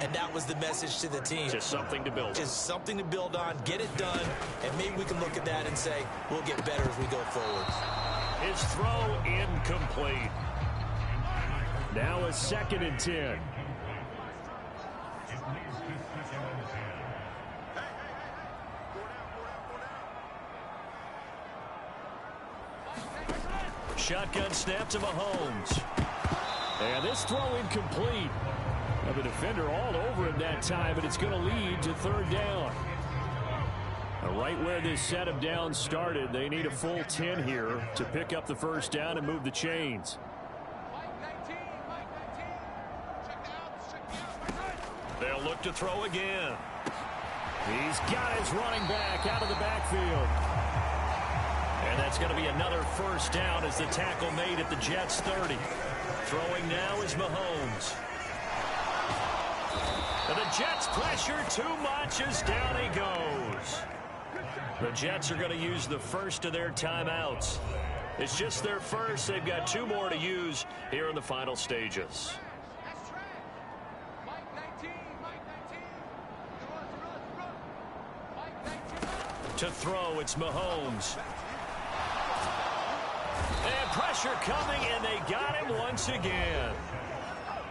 And that was the message to the team. Just something to build on. Just something to build on, get it done, and maybe we can look at that and say, we'll get better as we go forward. His throw incomplete. Now a 2nd and 10. Shotgun snap to Mahomes. And this throw incomplete. Now the defender all over him that time, but it's going to lead to 3rd down. Right where this set of downs started, they need a full 10 here to pick up the 1st down and move the chains. They'll look to throw again. He's got his running back out of the backfield. And that's going to be another 1st down as the tackle made at the Jets' 30. Throwing now is Mahomes. And the Jets pressure too much as down he goes. The Jets are going to use the first of their timeouts. It's just their first. They've got 2 more to use here in the final stages. To throw, it's Mahomes. And pressure coming, and they got him once again.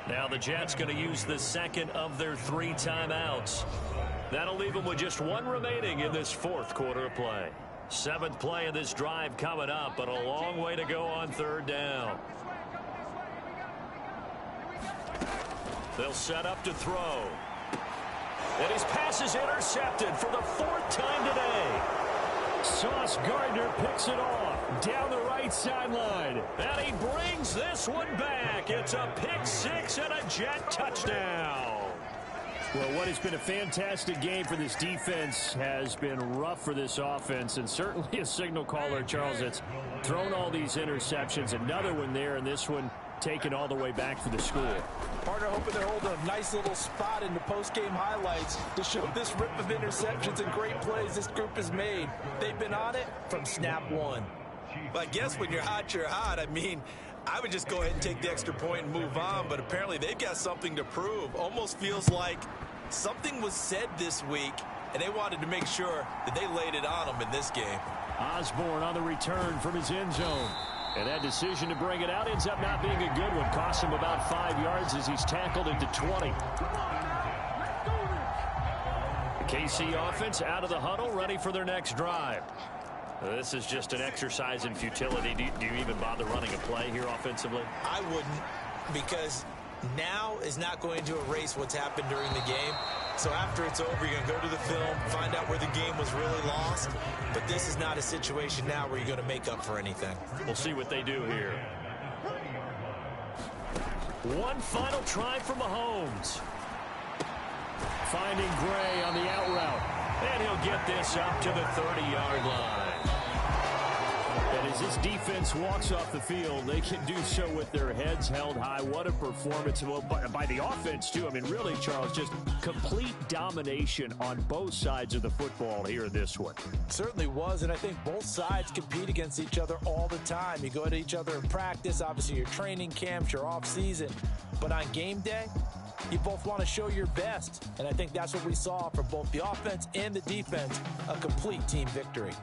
Now the Jets going to use the 2nd of their 3 timeouts. That'll leave them with just 1 remaining in this 4th quarter of play. 7th play of this drive coming up, but a long way to go on 3rd down. They'll set up to throw. And his pass is intercepted for the 4th time today. Sauce Gardner picks it off down the right sideline. And he brings this one back. It's a pick 6 and a Jet touchdown. Well, what has been a fantastic game for this defense has been rough for this offense, and certainly a signal caller, Charles, that's thrown all these interceptions. Another one there, and this one taken all the way back for the score. Partner hoping they're holding a nice little spot in the post-game highlights to show this rip of interceptions and great plays this group has made. They've been on it from snap 1. But I guess when you're hot, you're hot. I mean, I would just go ahead and take the extra point and move on, but apparently they've got something to prove. Almost feels like something was said this week, and they wanted to make sure that they laid it on them in this game. Osborne on the return from his end zone. And that decision to bring it out ends up not being a good one. Cost him about 5 yards as he's tackled at the 20. The KC offense out of the huddle, ready for their next drive. This is just an exercise in futility. Do you even bother running a play here offensively? I wouldn't, because now is not going to erase what's happened during the game. So after it's over, you're going to go to the film, find out where the game was really lost. But this is not a situation now where you're going to make up for anything. We'll see what they do here. One final try for Mahomes. Finding Gray on the out route. And he'll get this up to the 30-yard line. And as this defense walks off the field, they can do so with their heads held high. What a performance by the offense, too. I mean, really, Charles, just complete domination on both sides of the football here in this one. Certainly was, and I think both sides compete against each other all the time. You go at each other in practice, obviously your training camps, your off season. But on game day, you both want to show your best. And I think that's what we saw from both the offense and the defense, a complete team victory.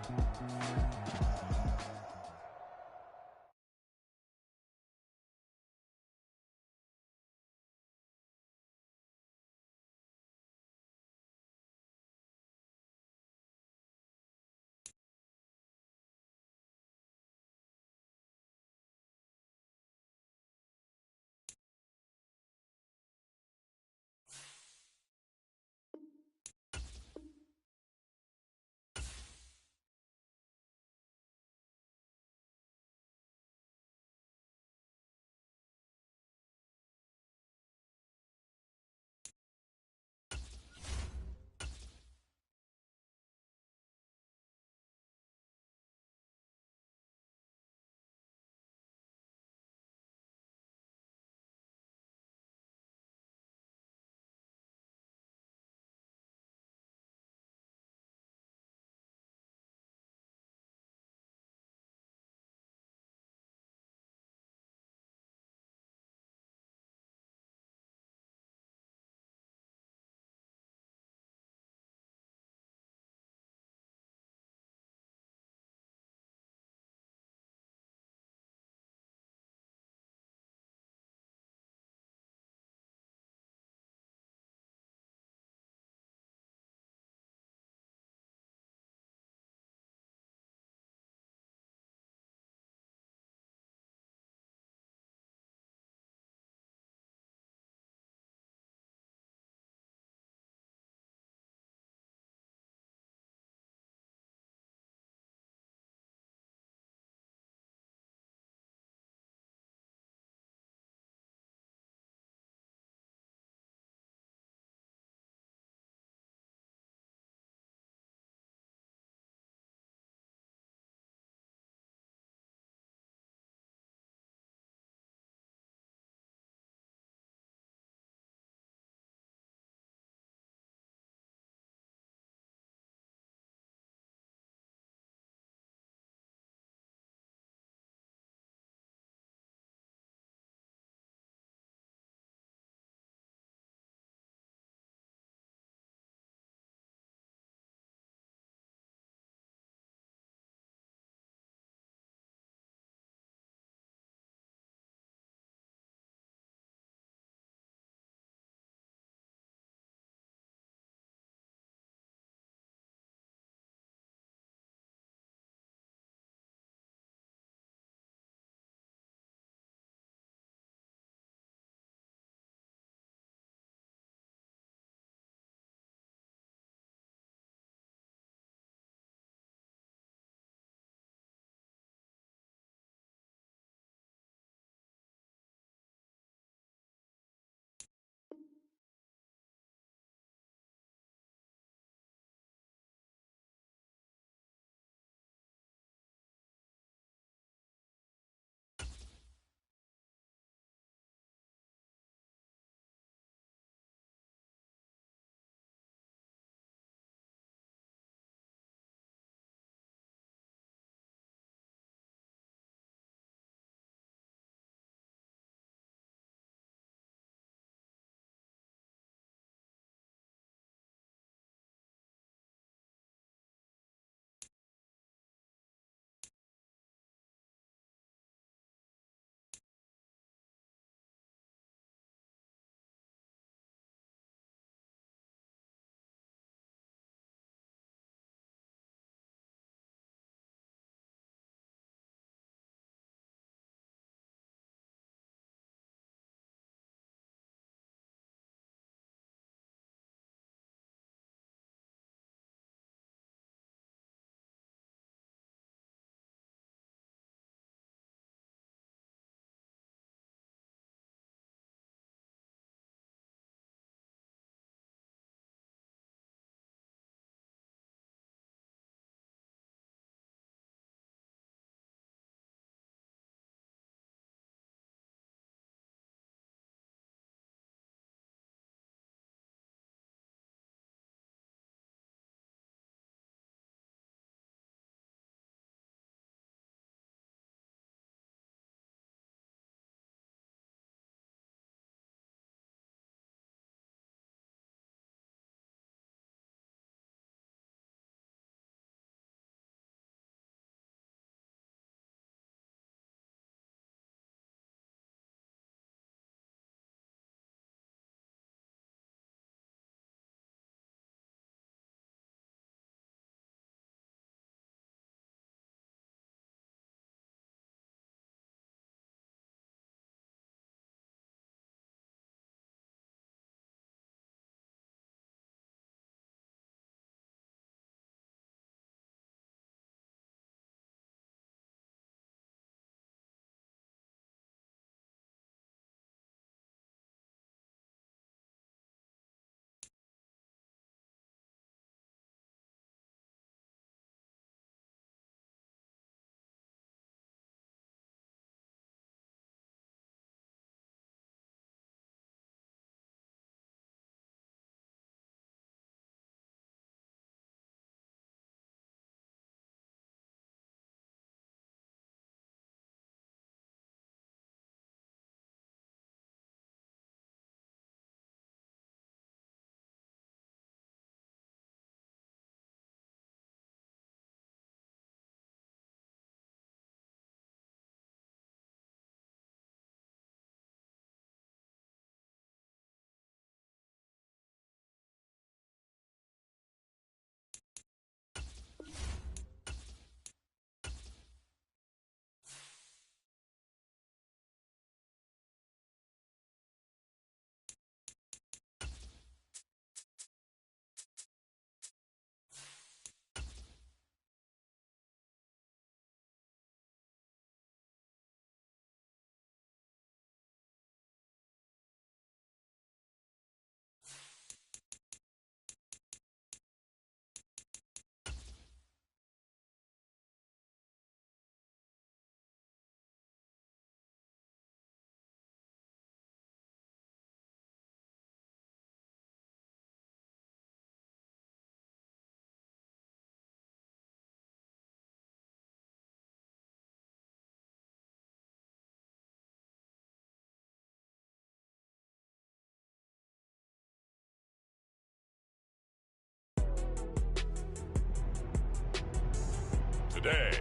today.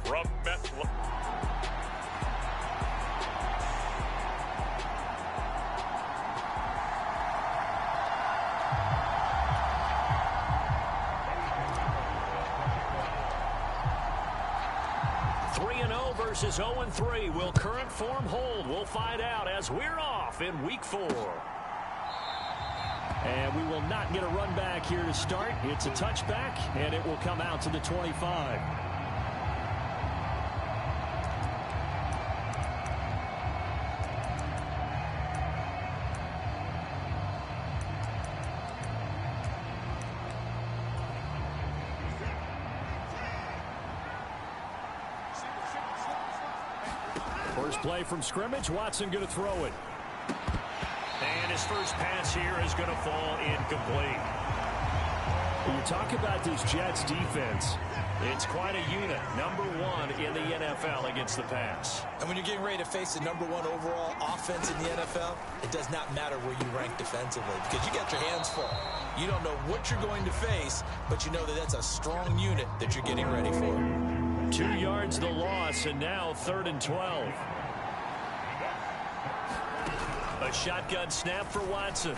From MetLife. Versus 0-3. Will current form hold? We'll find out as we're off in week 4. And we will not get a run back here to start. It's a touchback, and it will come out to the 25. First play from scrimmage. Watson going to throw it. And his first pass here is going to fall incomplete. When you talk about this Jets defense, it's quite a unit. Number 1 in the NFL against the pass. And when you're getting ready to face the number 1 overall offense in the NFL, it does not matter where you rank defensively because you got your hands full. You don't know what you're going to face, but you know that that's a strong unit that you're getting ready for. 2 yards the loss, and now 3rd and 12. A shotgun snap for Watson.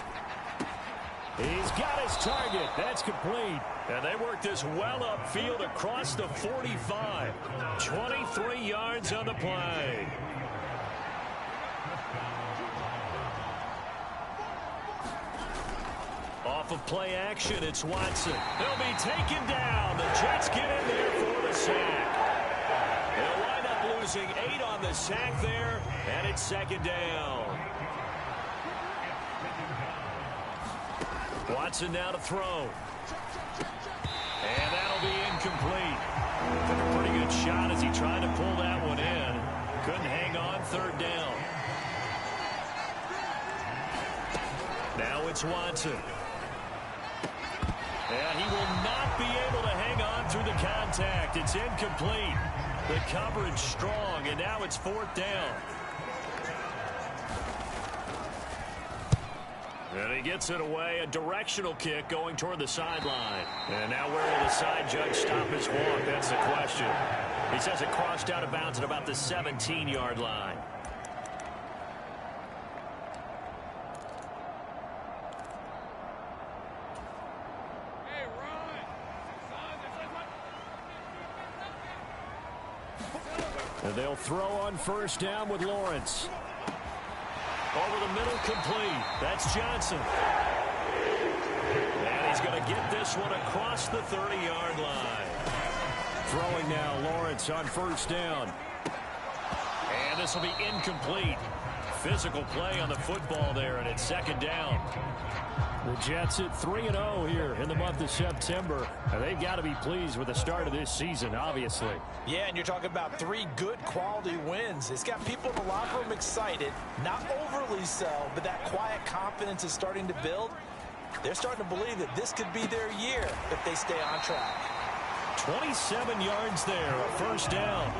He's got his target. That's complete. And they work this well upfield across the 45. 23 yards on the play. Off of play action, it's Watson. He'll be taken down. The Jets get in there for the sack. They'll wind up losing 8 on the sack there, and it's 2nd down. Watson now to throw. And that'll be incomplete. Took a pretty good shot as he tried to pull that one in. Couldn't hang on. 3rd down. Now it's Watson. And he will not be able to hang on through the contact. It's incomplete. The coverage strong, and now it's 4th down. And he gets it away. A directional kick going toward the sideline. And now where will the side judge stop his walk? That's the question. He says it crossed out of bounds at about the 17-yard line. And they'll throw on 1st down with Lawrence. Over the middle, complete. That's Johnson. And he's going to get this one across the 30-yard line. Throwing now, Lawrence on 1st down. And this will be incomplete. Physical play on the football there, and it's 2nd down. The Jets at 3-0 here in the month of September. And they've got to be pleased with the start of this season, obviously. Yeah, and you're talking about 3 good quality wins. It's got people in the locker room excited, not overly so, but that quiet confidence is starting to build. They're starting to believe that this could be their year if they stay on track. 27 yards there, a 1st down.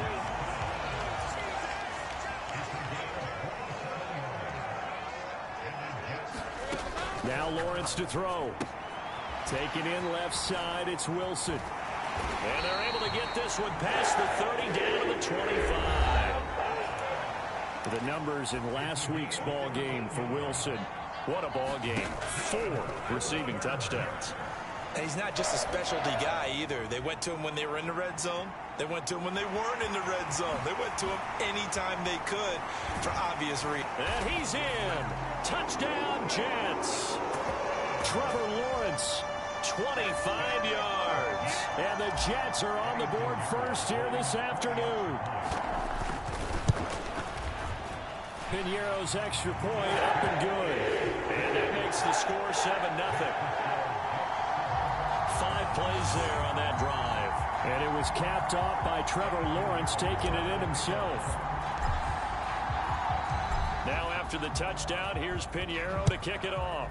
Now Lawrence to throw. Taken in left side, it's Wilson. And they're able to get this one past the 30 down to the 25. The numbers in last week's ball game for Wilson. What a ball game. 4 receiving touchdowns. And he's not just a specialty guy either. They went to him when they were in the red zone. They went to him when they weren't in the red zone. They went to him anytime they could for obvious reasons. And he's in. Touchdown, Jets. Trevor Lawrence, 25 yards. And the Jets are on the board first here this afternoon. Piñeiro's extra point up and good. And that makes the score 7-0. 5 plays there on that drive. And it was capped off by Trevor Lawrence taking it in himself. Now after the touchdown, here's Piñeiro to kick it off.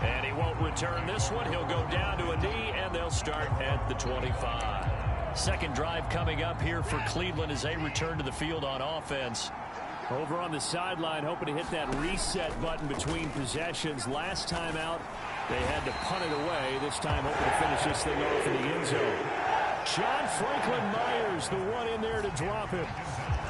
And he won't return this one. He'll go down to a knee, and they'll start at the 25. Second drive coming up here for Cleveland as they return to the field on offense. Over on the sideline, hoping to hit that reset button between possessions. Last time out, They had to punt it away. This time hoping to finish this thing off in the end zone. John Franklin Myers, the one in there to drop him.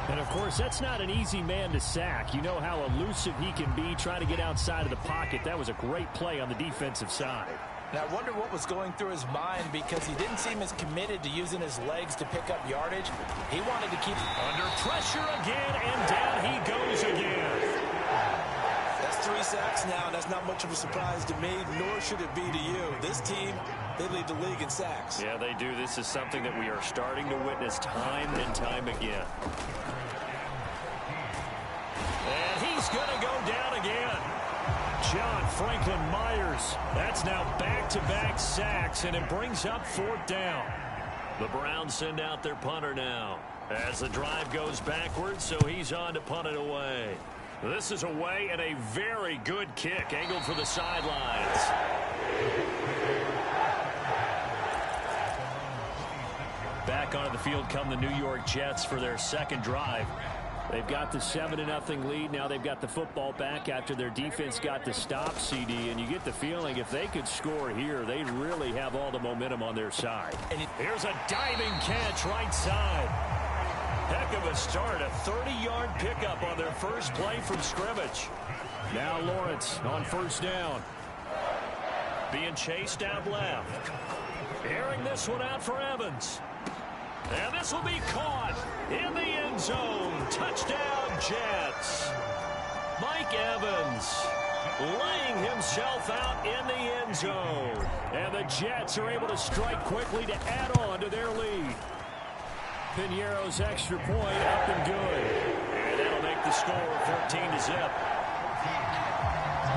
And, of course, that's not an easy man to sack. You know how elusive he can be trying to get outside of the pocket. That was a great play on the defensive side. And I wonder what was going through his mind, because he didn't seem as committed to using his legs to pick up yardage. He wanted to keep under pressure again, and down he goes again. That's 3 sacks now. That's not much of a surprise to me, nor should it be to you. This team, they lead the league in sacks. Yeah, they do. This is something that we are starting to witness time and time again. And he's going to go down again. John Franklin Myers. That's now back-to-back sacks, and it brings up 4th down. The Browns send out their punter now as the drive goes backwards, so he's on to punt it away. This is away, and a very good kick angled for the sidelines. Back onto the field come the New York Jets for their second drive. They've got the 7-0 lead. Now they've got the football back after their defense got the stop, CD. And you get the feeling if they could score here, they really have all the momentum on their side. And here's a diving catch right side. Heck of a start. A 30-yard pickup on their first play from scrimmage. Now Lawrence on 1st down. Being chased out left. Airing this one out for Evans. And this will be caught in the end zone. Touchdown, Jets. Mike Evans laying himself out in the end zone. And the Jets are able to strike quickly to add on to their lead. Piñeiro's extra point up and good. And that'll make the score 14-0.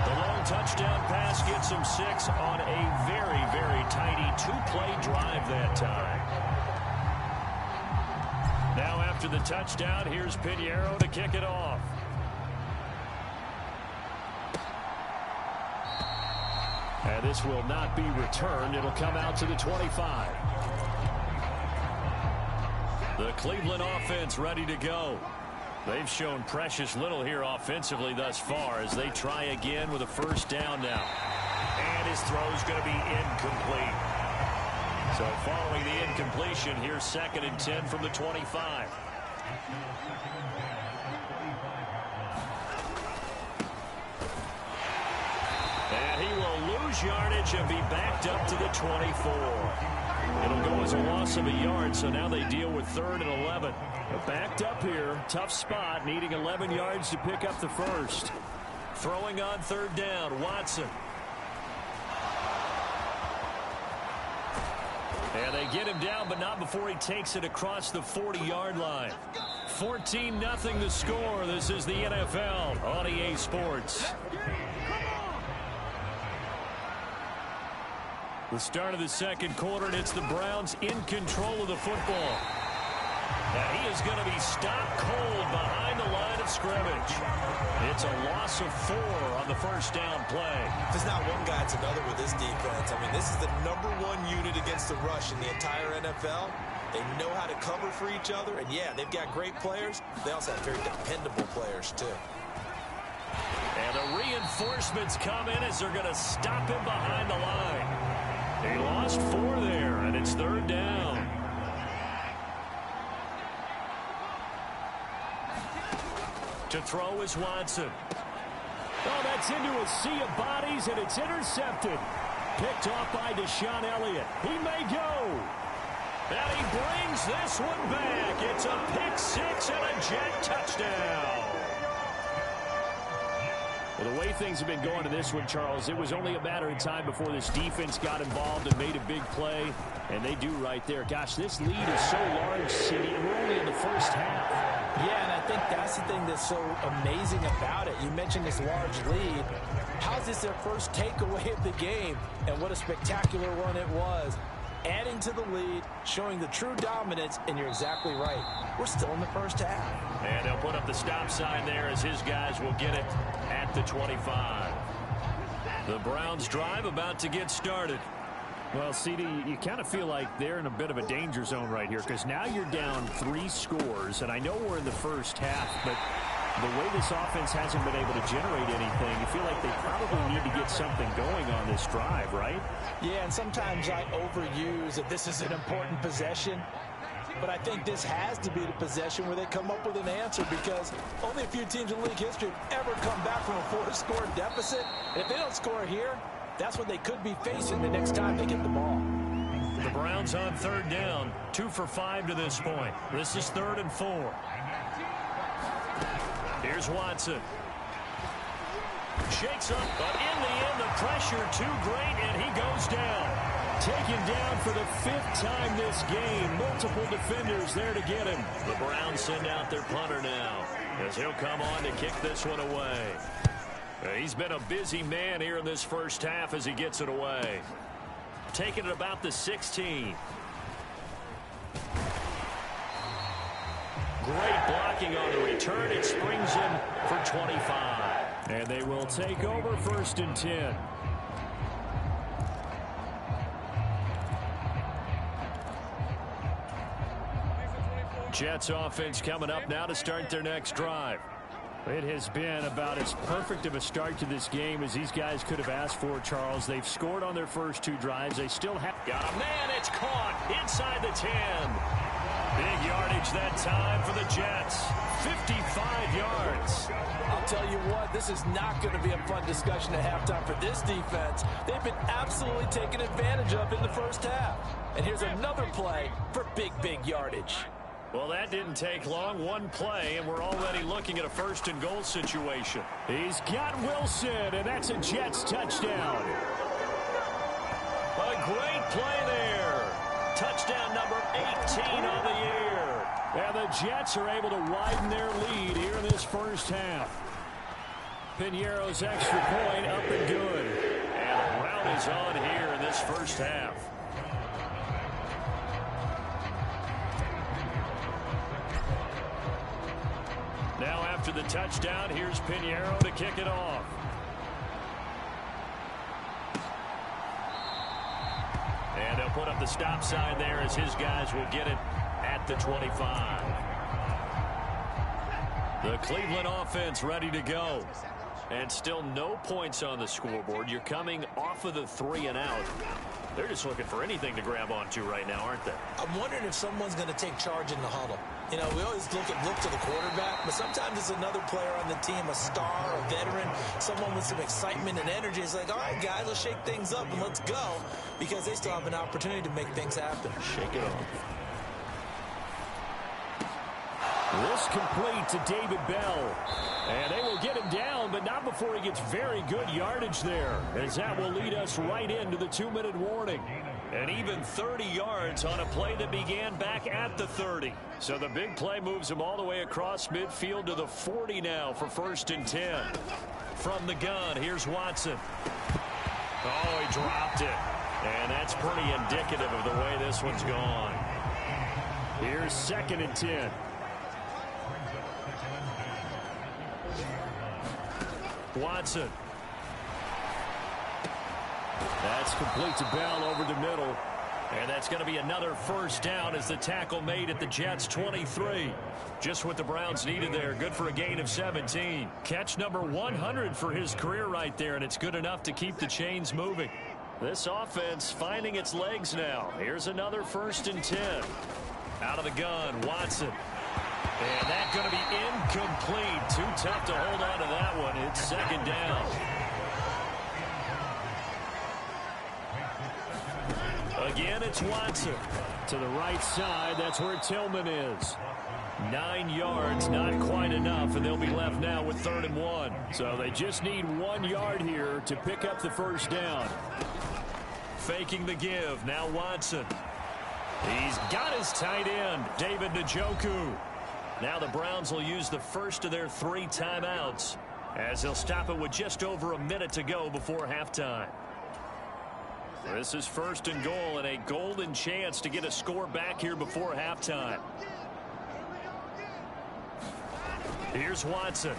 The long touchdown pass gets him 6 on a very, very tidy 2-play drive that time. Now after the touchdown, here's Piñeiro to kick it off. And this will not be returned. It'll come out to the 25. The Cleveland offense ready to go. They've shown precious little here offensively thus far as they try again with a 1st down now. And his throw's going to be incomplete. So following the incompletion, here's 2nd and 10 from the 25. And he will lose yardage and be backed up to the 24. It'll go as a loss of a yard, so now they deal with 3rd and 11. But backed up here, tough spot, needing 11 yards to pick up the 1st. Throwing on 3rd down, Watson. And they get him down, but not before he takes it across the 40-yard line. 14-0 the score. This is the NFL on EA Sports. The start of the 2nd quarter, and it's the Browns in control of the football. And he is going to be stopped cold behind the line of scrimmage. It's a loss of 4 on the 1st down play. If it's not one guy, it's another with this defense. I mean, this is the #1 unit against the rush in the entire NFL. They know how to cover for each other. And, yeah, they've got great players. They also have very dependable players, too. And the reinforcements come in as they're going to stop him behind the line. He lost 4 there, and it's 3rd down. To throw is Watson. Oh, that's into a sea of bodies, and it's intercepted. Picked off by Deshaun Elliott. He may go. And he brings this one back. It's a pick-6 and a Jet touchdown. Well, the way things have been going to this one, Charles, it was only a matter of time before this defense got involved and made a big play, and they do right there. Gosh, this lead is so large, City, and we're only in the 1st half. Yeah, and I think that's the thing that's so amazing about it. You mentioned this large lead. How's this their first takeaway of the game? And what a spectacular one it was. Adding to the lead, showing the true dominance, and you're exactly right. We're still in the 1st half. And they'll put up the stop sign there as his guys will get it at the 25. The Browns drive about to get started. Well, CD, you kind of feel like they're in a bit of a danger zone right here because now you're down 3 scores, and I know we're in the 1st half, but The way this offense hasn't been able to generate anything, you feel like they probably need to get something going on this drive, right? Yeah, and sometimes I overuse that this is an important possession. But I think this has to be the possession where they come up with an answer, because only a few teams in league history have ever come back from a 4-score deficit. And if they don't score here, that's what they could be facing the next time they get the ball. The Browns on third down, 2 for 5 to this point. This is 3rd and 4. Here's Watson. Shakes up, but in the end, the pressure too great, and he goes down. Taken down for the 5th time this game. Multiple defenders there to get him. The Browns send out their punter now, as he'll come on to kick this one away. He's been a busy man here in this first half as he gets it away. Taking it about the 16. Great blocking on the return. It springs him for 25. And they will take over 1st and 10. Jets offense coming up now to start their next drive. It has been about as perfect of a start to this game as these guys could have asked for, Charles. They've scored on their first 2 drives. They still have... Got a man. It's caught inside the 10. Big yardage that time for the Jets. 55 yards. I'll tell you what, this is not going to be a fun discussion at halftime for this defense. They've been absolutely taken advantage of in the first half. And here's another play for big yardage. Well, that didn't take long. One play, and we're already looking at a 1st and goal situation. He's got Wilson, and that's a Jets touchdown. A great play there. Touchdown number 18 on the year. And the Jets are able to widen their lead here in this first half. Piñeiro's extra point up and good. And the rout is on here in this first half. Now after the touchdown, here's Piñeiro to kick it off. And they'll put up the stop sign there as his guys will get it at the 25. The Cleveland offense ready to go. And still no points on the scoreboard. You're coming off of the 3 and out. They're just looking for anything to grab onto right now, aren't they? I'm wondering if someone's going to take charge in the huddle. You know, we always look to the quarterback, but sometimes it's another player on the team, a star, a veteran, someone with some excitement and energy. It's like, all right, guys, let's shake things up and let's go, because they still have an opportunity to make things happen. Shake it off. This complete to David Bell. And they will get him down, but not before he gets very good yardage there, as that will lead us right into the 2-minute warning. And even 30 yards on a play that began back at the 30. So the big play moves him all the way across midfield to the 40 now for 1st and 10. From the gun, here's Watson. Oh, he dropped it. And that's pretty indicative of the way this one's gone. Here's 2nd and 10. Watson. That's complete to Bell over the middle. And that's going to be another 1st down as the tackle made at the Jets' 23. Just what the Browns needed there. Good for a gain of 17. Catch number 100 for his career right there, and it's good enough to keep the chains moving. This offense finding its legs now. Here's another 1st and 10. Out of the gun, Watson. And that's going to be incomplete. Too tough to hold on to that one. It's 2nd down. Again, it's Watson. To the right side, that's where Tillman is. 9 yards, not quite enough, and they'll be left now with 3rd and 1. So they just need 1 yard here to pick up the 1st down. Faking the give, now Watson. He's got his tight end, David Njoku. Now the Browns will use the first of their 3 timeouts, as they'll stop it with just over a minute to go before halftime. This is 1st and goal, and a golden chance to get a score back here before halftime. Here's Watson.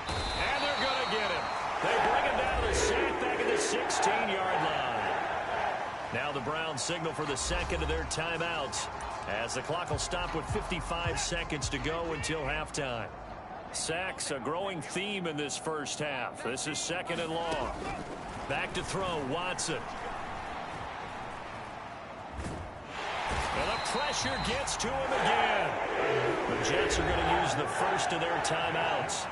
And they're going to get him. They bring him down to the sack back at the 16-yard line. Now the Browns signal for the second of their timeouts, as the clock will stop with 55 seconds to go until halftime. Sacks, a growing theme in this first half. This is second and long. Back to throw, Watson. And the pressure gets to him again. The Jets are going to use the first of their timeouts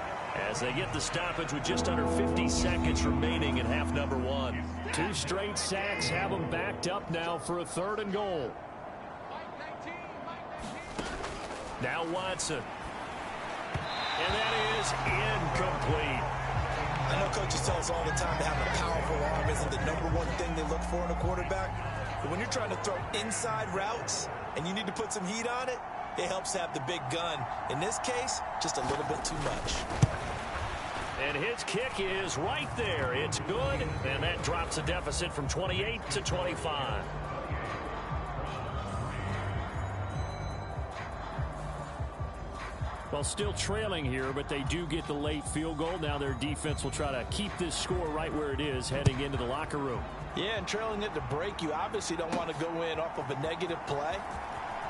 as they get the stoppage with just under 50 seconds remaining in half number one. 2 straight sacks have them backed up now for a 3rd and goal. Now Watson. And that is incomplete. I know coaches tell us all the time that having a powerful arm isn't the #1 thing they look for in a quarterback. But when you're trying to throw inside routes and you need to put some heat on it, it helps have the big gun. In this case, just a little bit too much. And his kick is right there. It's good, and that drops the deficit from 28 to 25. Well, still trailing here, but they do get the late field goal. Now their defense will try to keep this score right where it is heading into the locker room. Yeah, and trailing it to break, you obviously don't want to go in off of a negative play.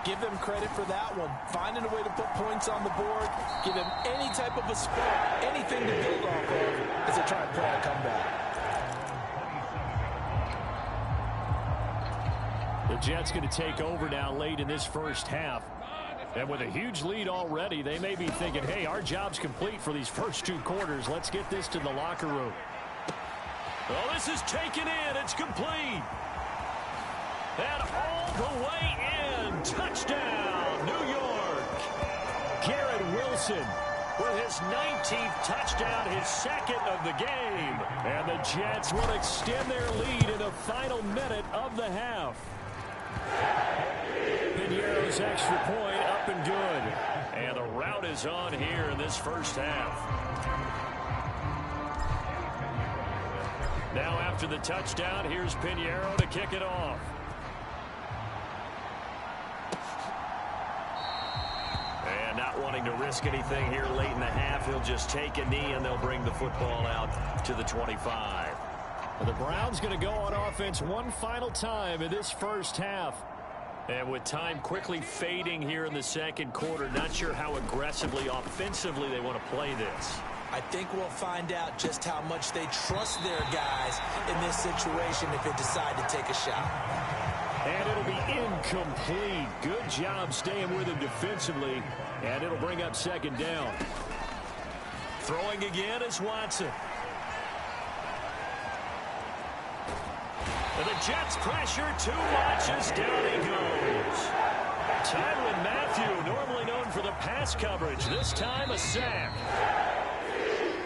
Give them credit for that one. Finding a way to put points on the board. Give them any type of a spark, anything to build off of as they try and plan a comeback. The Jets going to take over now late in this first half. And with a huge lead already, they may be thinking, hey, our job's complete for these first 2 quarters. Let's get this to the locker room. Oh, this is taken in. It's complete. And all the way in. Touchdown, New York. Garrett Wilson with his 19th touchdown, his 2nd of the game. And the Jets will extend their lead in the final minute of the half. Piñeiro's extra point up and good. And the rout is on here in this first half. Now after the touchdown, here's Piñeiro to kick it off. And not wanting to risk anything here late in the half, he'll just take a knee and they'll bring the football out to the 25. The Browns going to go on offense one final time in this first half. And with time quickly fading here in the second quarter, not sure how aggressively, offensively they want to play this. I think we'll find out just how much they trust their guys in this situation if they decide to take a shot. And it'll be incomplete. Good job staying with him defensively. And it'll bring up second down. Throwing again is Watson. And the Jets pressure too much as down he goes. Tyrann Mathieu, normally known for the pass coverage, this time a sack.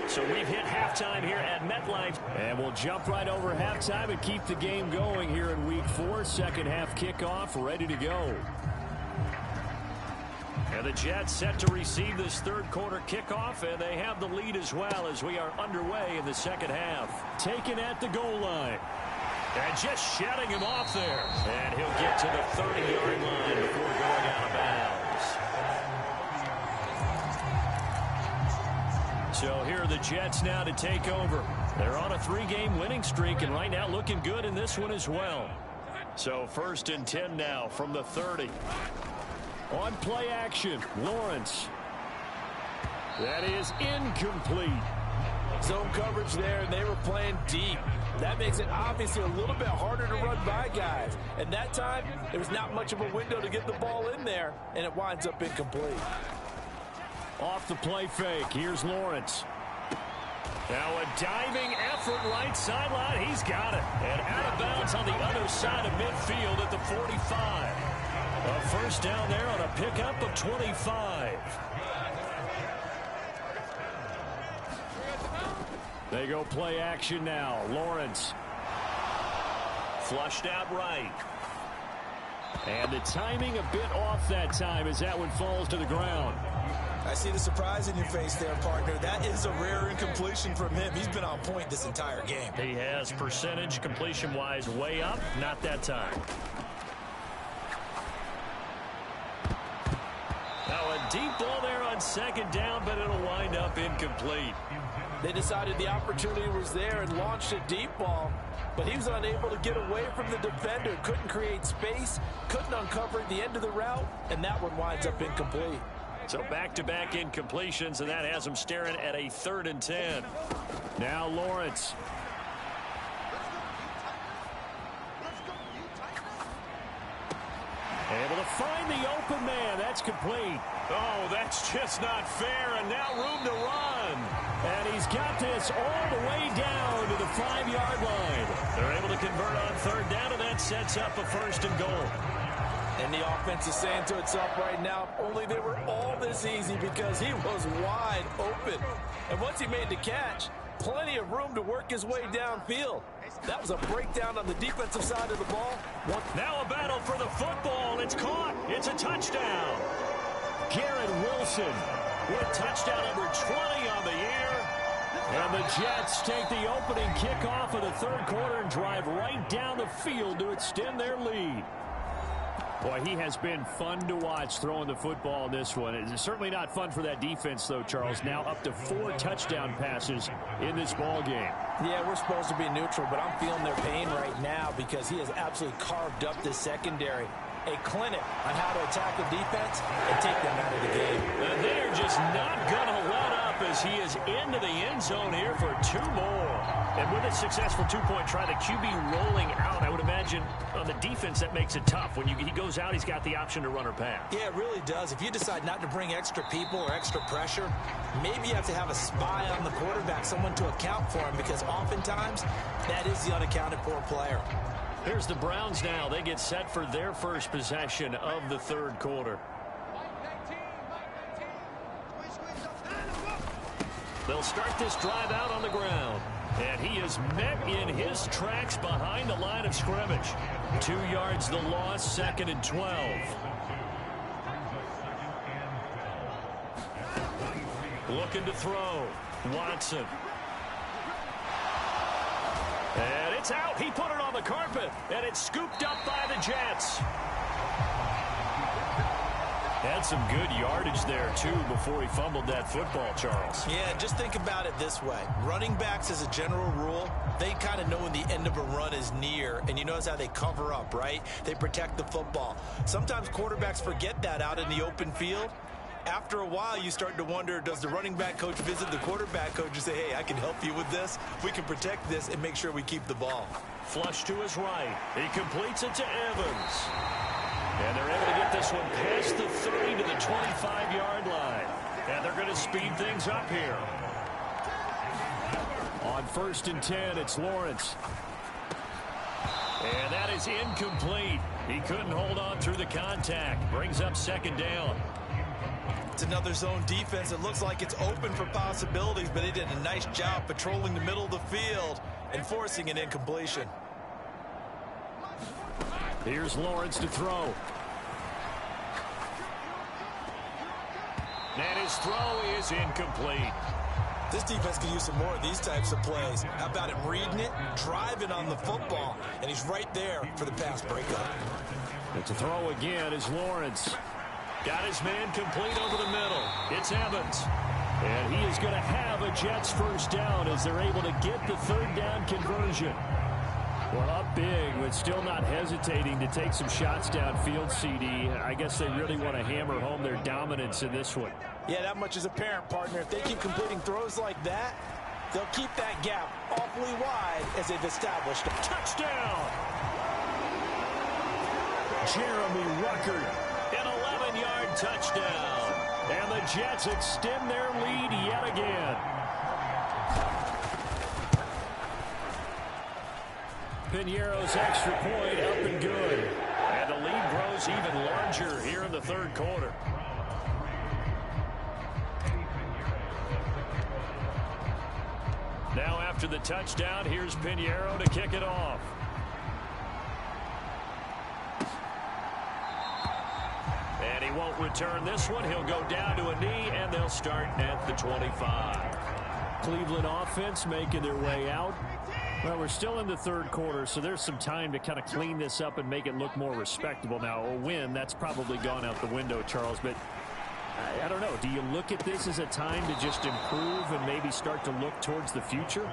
So we've hit halftime here at MetLife. And we'll jump right over halftime and keep the game going here in Week 4. Second half kickoff ready to go. And the Jets set to receive this third quarter kickoff, and they have the lead as well as we are underway in the second half. Taken at the goal line. And just shutting him off there. And he'll get to the 30-yard line before going out of bounds. So here are the Jets now to take over. They're on a 3-game winning streak, and right now looking good in this one as well. So 1st and 10 now from the 30. On play action, Lawrence. That is incomplete. Zone coverage there, and they were playing deep. That makes it obviously a little bit harder to run by guys. And that time, there was not much of a window to get the ball in there, and it winds up incomplete. Off the play fake, here's Lawrence. Now a diving effort right sideline, he's got it. And out of bounds on the other side of midfield at the 45. A first down there on a pickup of 25. They go play action now. Lawrence. Flushed out right. And the timing a bit off that time as that one falls to the ground. I see the surprise in your face there, partner. That is a rare incompletion from him. He's been on point this entire game. He has percentage completion-wise way up. Not that time. Now a deep ball there on second down, but it'll wind up incomplete. They decided the opportunity was there and launched a deep ball, but he was unable to get away from the defender, couldn't create space, couldn't uncover the end of the route, and that one winds up incomplete. So back-to-back incompletions, and that has him staring at a 3rd and 10. Now Lawrence. Able to find the open man. That's complete. Oh, that's just not fair, and now room to run. And he's got this all the way down to the 5-yard line. They're able to convert on 3rd down, and that sets up a 1st and goal. And the offense is saying to itself right now, only they were all this easy because he was wide open. And once he made the catch, plenty of room to work his way downfield. That was a breakdown on the defensive side of the ball. Now a battle for the football. It's caught. It's a touchdown. Garrett Wilson with touchdown number 20 on the year. And the Jets take the opening kickoff of the 3rd quarter and drive right down the field to extend their lead. Boy, he has been fun to watch throwing the football in this one. It's certainly not fun for that defense, though, Charles. Now up to 4 touchdown passes in this ball game. Yeah, we're supposed to be neutral, but I'm feeling their pain right now because he has absolutely carved up this secondary. A clinic on how to attack the defense and take them out of the game. And they're just not going to let up as he is into the end zone here for 2 more. And with a successful 2-point try, the QB rolling out, I would imagine on the defense that makes it tough. When he goes out, he's got the option to run or pass. Yeah, it really does. If you decide not to bring extra people or extra pressure, maybe you have to have a spy on the quarterback, someone to account for him, because oftentimes that is the unaccounted for player. Here's the Browns now. They get set for their first possession of the 3rd quarter. They'll start this drive out on the ground. And he is met in his tracks behind the line of scrimmage. 2 yards the loss, 2nd and 12. Looking to throw. Watson. And it's out. He put it on the carpet. And it's scooped up by the Jets. Had some good yardage there, too, before he fumbled that football, Charles. Yeah, just think about it this way. Running backs, as a general rule, they kind of know when the end of a run is near, and you notice how they cover up, right? They protect the football. Sometimes quarterbacks forget that out in the open field. After a while, you start to wonder, does the running back coach visit the quarterback coach and say, hey, I can help you with this. We can protect this and make sure we keep the ball. Flush to his right. He completes it to Evans. And they're able to get this one past the 30 to the 25-yard line. And they're going to speed things up here. On 1st and 10, it's Lawrence. And that is incomplete. He couldn't hold on through the contact. Brings up 2nd down. It's another zone defense. It looks like it's open for possibilities, but they did a nice job patrolling the middle of the field and forcing an incompletion. Here's Lawrence to throw. And his throw is incomplete. This defense could use some more of these types of plays. How about him reading it, driving on the football, and he's right there for the pass breakup. But to throw again is Lawrence. Got his man complete over the middle. It's Evans. And he is going to have a Jets 1st down as they're able to get the 3rd down conversion. Well, up big, but still not hesitating to take some shots downfield, CD. I guess they really want to hammer home their dominance in this one. Yeah, that much is apparent, partner. If they keep completing throws like that, they'll keep that gap awfully wide as they've established a touchdown. Jeremy Ruckert, an 11-yard touchdown. And the Jets extend their lead yet again. Piñeiro's extra point up and good. And the lead grows even larger here in the 3rd quarter. Now after the touchdown, here's Piñeiro to kick it off. And he won't return this one. He'll go down to a knee, and they'll start at the 25. Cleveland offense making their way out. Well, we're still in the 3rd quarter, so there's some time to kind of clean this up and make it look more respectable. Now, a win, that's probably gone out the window, Charles, but I don't know. Do you look at this as a time to just improve and maybe start to look towards the future?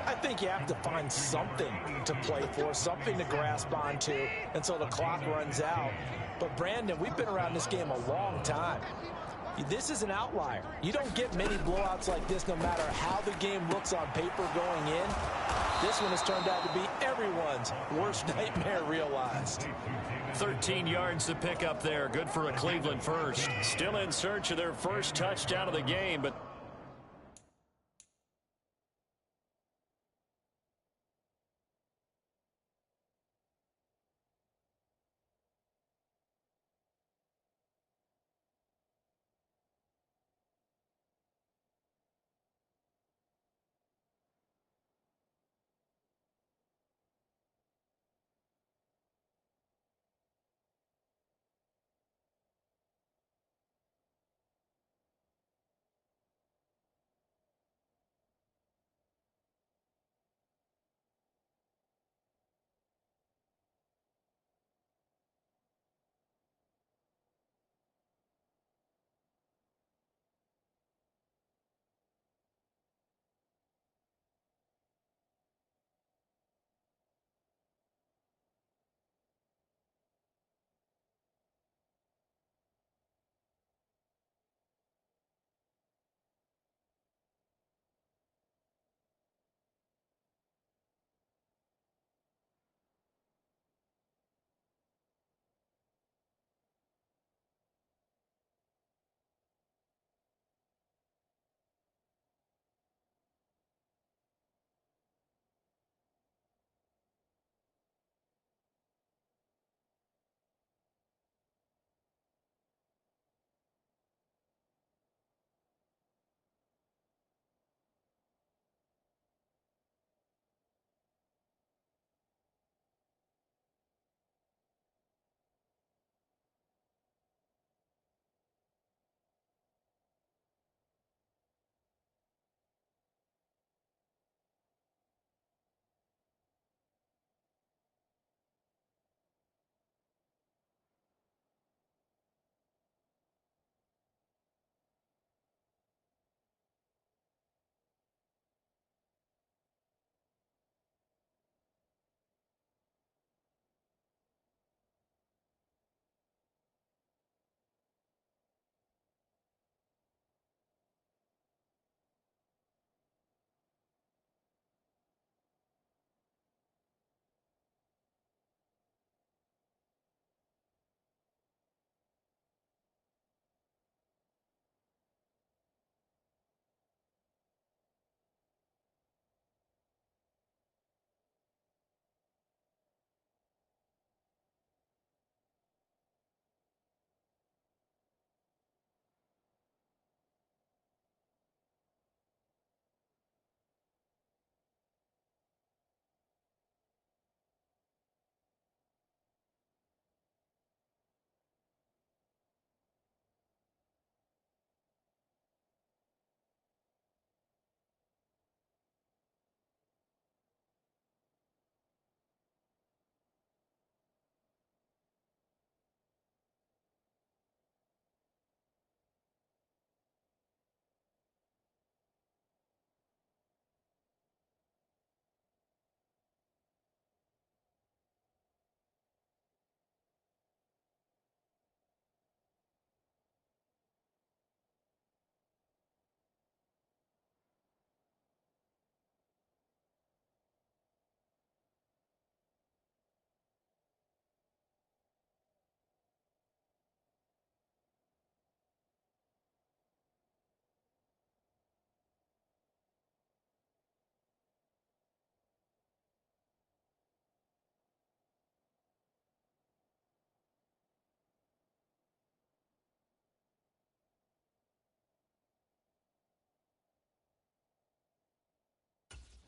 I think you have to find something to play for, something to grasp onto until the clock runs out. But, Brandon, we've been around this game a long time. This is an outlier. You don't get many blowouts like this no matter how the game looks on paper going in. This one has turned out to be everyone's worst nightmare realized. 13 yards to pick up there. Good for a Cleveland first. Still in search of their first touchdown of the game, but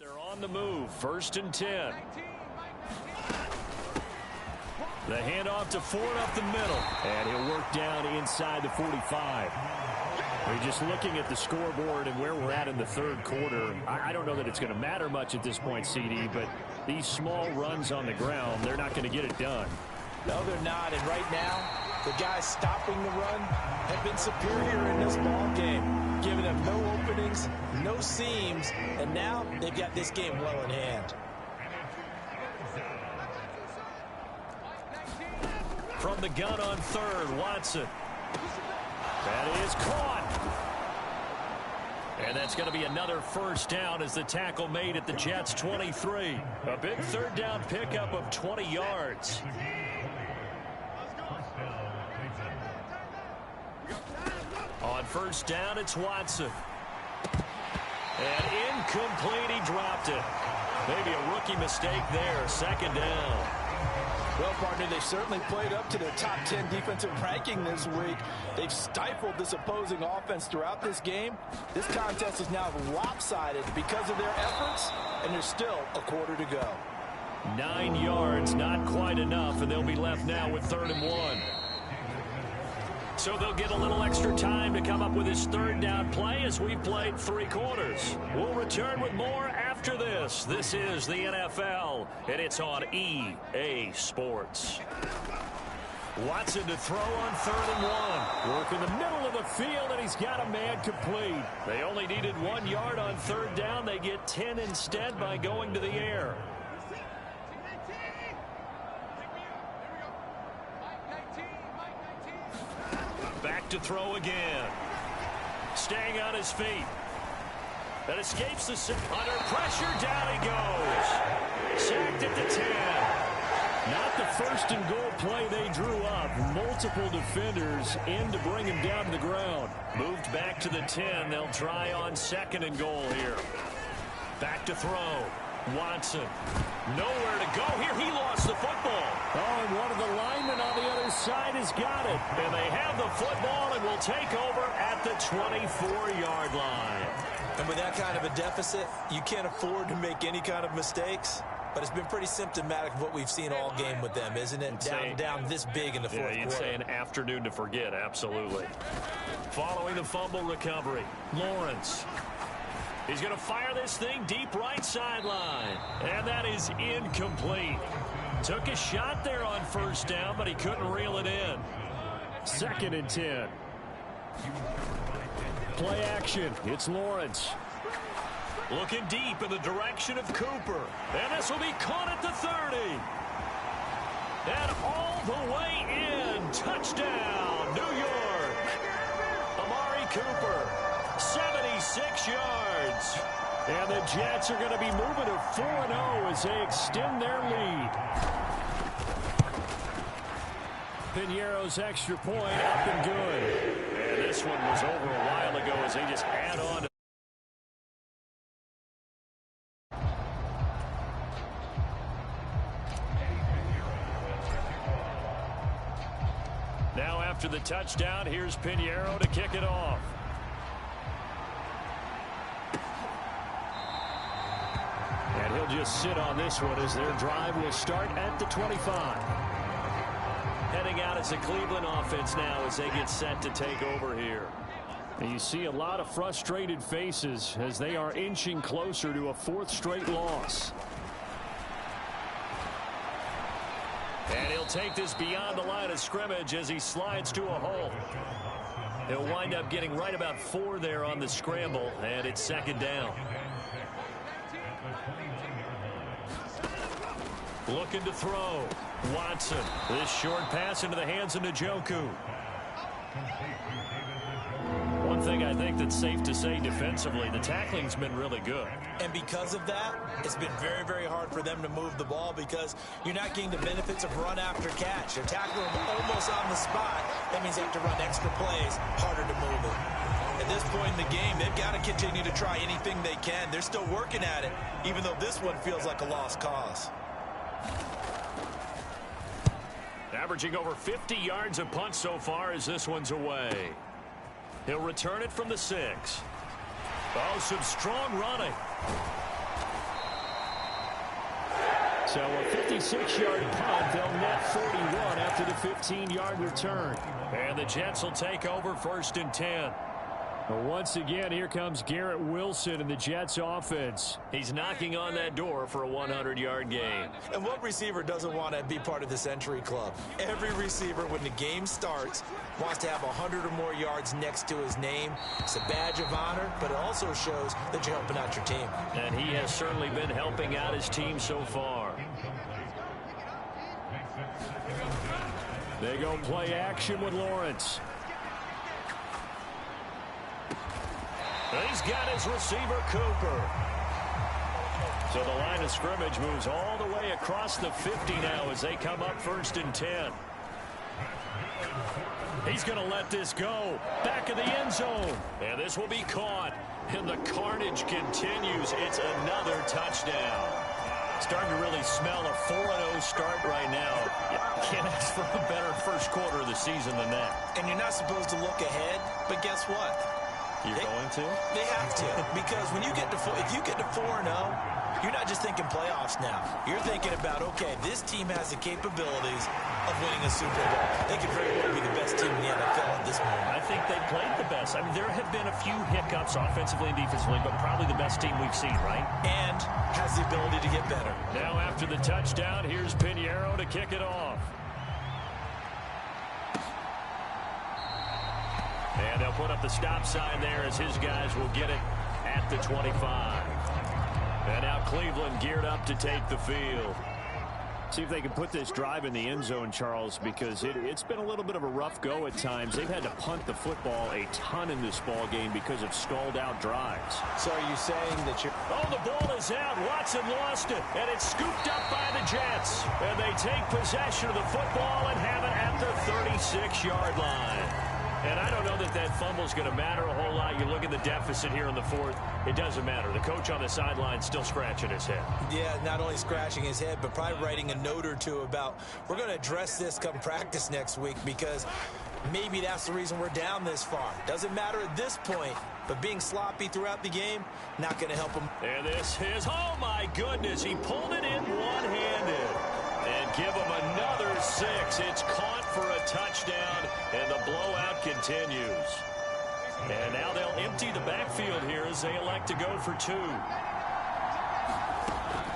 they're on the move. 1st and 10. The handoff to Ford up the middle. And he'll work down inside the 45. We're just looking at the scoreboard and where we're at in the third quarter. I don't know that it's going to matter much at this point, CD, but these small runs on the ground, they're not going to get it done. No, they're not. And right now, The guys stopping the run have been superior in this ball game, giving them no openings, no seams, and now they've got this game well in hand. From the gun on third, Watson. That is caught. And that's going to be another first down as the tackle made at the Jets' 23. A big third down pickup of 20 yards. On first down, it's Watson. And incomplete, he dropped it. Maybe a rookie mistake there, second down. Well, partner, they certainly played up to their top 10 defensive ranking this week. They've stifled this opposing offense throughout this game. This contest is now lopsided because of their efforts, and there's still a quarter to go. 9 yards, not quite enough, and they'll be left now with 3rd and 1. So they'll get a little extra time to come up with his third down play as we've played 3 quarters. We'll return with more after this. This is the NFL, and it's on EA Sports. Watson to throw on 3rd and 1. Work in the middle of the field, and he's got a man complete. They only needed 1 yard on third down. They get 10 instead by going to the air. Back to throw again. Staying on his feet. That escapes the under pressure. Down he goes. Sacked at the 10. Not the first and goal play they drew up. Multiple defenders in to bring him down to the ground. Moved back to the 10. They'll try on 2nd and goal here. Back to throw. Watson. Nowhere to go here. He lost the football. Oh, and one of the linemen on the other side has got it. And they have the football and will take over at the 24-yard line. And with that kind of a deficit, you can't afford to make any kind of mistakes. But it's been pretty symptomatic of what we've seen all game with them, isn't it? Down this big in the fourth quarter. You'd say an afternoon to forget, absolutely. Following the fumble recovery, Lawrence. He's going to fire this thing deep right sideline. And that is incomplete. Took a shot there on first down, but he couldn't reel it in. 2nd and 10. Play action. It's Lawrence. Looking deep in the direction of Cooper. And this will be caught at the 30. And all the way in. Touchdown, New York. Amari Cooper. 76 yards. And the Jets are going to be moving to 4-0 as they extend their lead. Piñeiro's extra point up and good. And this one was over a while ago as they just add on to now after the touchdown, here's Piñeiro to kick it off. And he'll just sit on this one as their drive will start at the 25. Heading out as a Cleveland offense now as they get set to take over here. And you see a lot of frustrated faces as they are inching closer to a 4th straight loss. And he'll take this beyond the line of scrimmage as he slides to a hole. He'll wind up getting right about 4 there on the scramble, and it's 2nd down. Looking to throw. Watson. This short pass into the hands of Njoku. One thing I think that's safe to say defensively, the tackling's been really good. And because of that, it's been very, very hard for them to move the ball because you're not getting the benefits of run after catch. They're tackling them almost on the spot. That means they have to run extra plays, harder to move it. At this point in the game, they've got to continue to try anything they can. They're still working at it, even though this one feels like a lost cause. Averaging over 50 yards a punt so far as this one's away. He'll return it from the 6. Oh, some strong running. So a 56-yard punt. They'll net 41 after the 15-yard return. And the Jets will take over 1st and 10. Well, once again, here comes Garrett Wilson in the Jets offense. He's knocking on that door for a 100-yard gain. And what receiver doesn't want to be part of this entry club? Every receiver, when the game starts, wants to have 100 or more yards next to his name. It's a badge of honor, but it also shows that you're helping out your team. And he has certainly been helping out his team so far. They go play action with Lawrence. He's got his receiver, Cooper. So the line of scrimmage moves all the way across the 50 now as they come up 1st and 10. He's going to let this go. Back of the end zone. And this will be caught. And the carnage continues. It's another touchdown. Starting to really smell a 4-0 start right now. You can't ask for a better first quarter of the season than that. And you're not supposed to look ahead, but guess what? You're going to? They have to, because when you get to if you get to 4-0, you're not just thinking playoffs now. You're thinking about, okay, this team has the capabilities of winning a Super Bowl. They could very well be the best team in the NFL at this moment. I think they played the best. I mean, there have been a few hiccups offensively and defensively, but probably the best team we've seen, right? And has the ability to get better. Now after the touchdown, here's Pinheiro to kick it off. And they'll put up the stop sign there as his guys will get it at the 25. And now Cleveland geared up to take the field. See if they can put this drive in the end zone, Charles, because it's been a little bit of a rough go at times. They've had to punt the football a ton in this ball game because of stalled out drives. So are you saying that you're... Oh, the ball is out. Watson lost it, and it's scooped up by the Jets. And they take possession of the football and have it at the 36-yard line. And I don't know that that fumble is going to matter a whole lot. You look at the deficit here in the 4th. It doesn't matter. The coach on the sideline still scratching his head. Yeah, not only scratching his head, but probably writing a note or two about, we're going to address this come practice next week, because maybe that's the reason we're down this far. Doesn't matter at this point, but being sloppy throughout the game, not going to help him. And this is, oh my goodness, he pulled it in one-handed. And give him another 6. It's caught for a touchdown, and the blowout continues. And now they'll empty the backfield here as they elect to go for 2.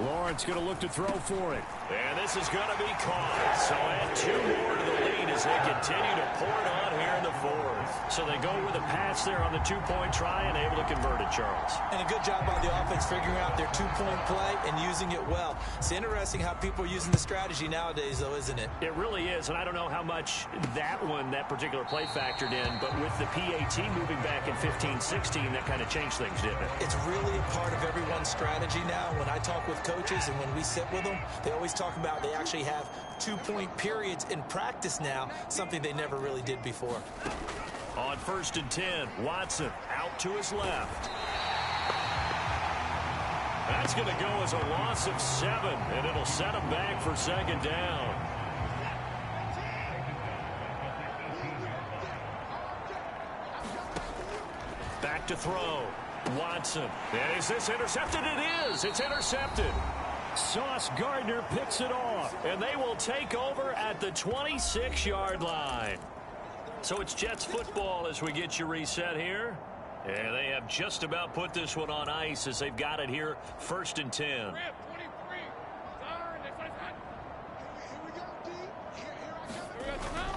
Lawrence going to look to throw for it. And this is going to be caught. So add 2 more to the lead as they continue to pour it on here in the 4th. So they go with a pass there on the 2-point try and able to convert it, Charles. And a good job by the offense figuring out their 2-point play and using it well. It's interesting how people are using the strategy nowadays, though, isn't it? It really is, and I don't know how much that particular play factored in, but with the PAT moving back in 15-16, that kind of changed things, didn't it? It's really a part of everyone's strategy now. When I talk with coaches and when we sit with them, they always talk about they actually have 2-point periods in practice now, something they never really did before. On 1st and 10, Watson out to his left. That's going to go as a loss of 7, and it'll set him back for 2nd down. Back to throw. Watson. And is this intercepted? It is. It's intercepted. Sauce Gardner picks it off, and they will take over at the 26-yard line. So it's Jets football as we get you reset here. And they have just about put this one on ice as they've got it here, 1st and 10.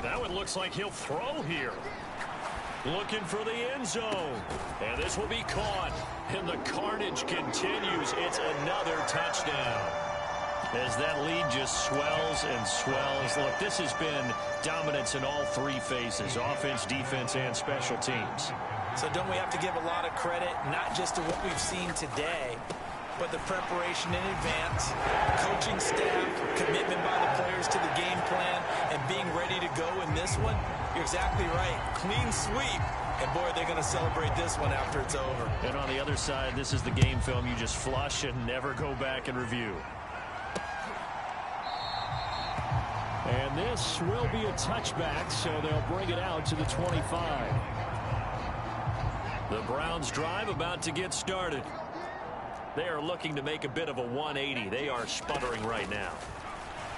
That one looks like he'll throw here. Looking for the end zone. And this will be caught. And the carnage continues. It's another touchdown. As that lead just swells and swells. Look, this has been dominance in all 3 phases, offense, defense, and special teams. So don't we have to give a lot of credit, not just to what we've seen today, but the preparation in advance, coaching staff, commitment by the players to the game plan, and being ready to go in this one? You're exactly right. Clean sweep. And, boy, they're going to celebrate this one after it's over. And on the other side, this is the game film you just flush and never go back and review. And this will be a touchback, so they'll bring it out to the 25. The Browns drive about to get started. They are looking to make a bit of a 180. They are sputtering right now.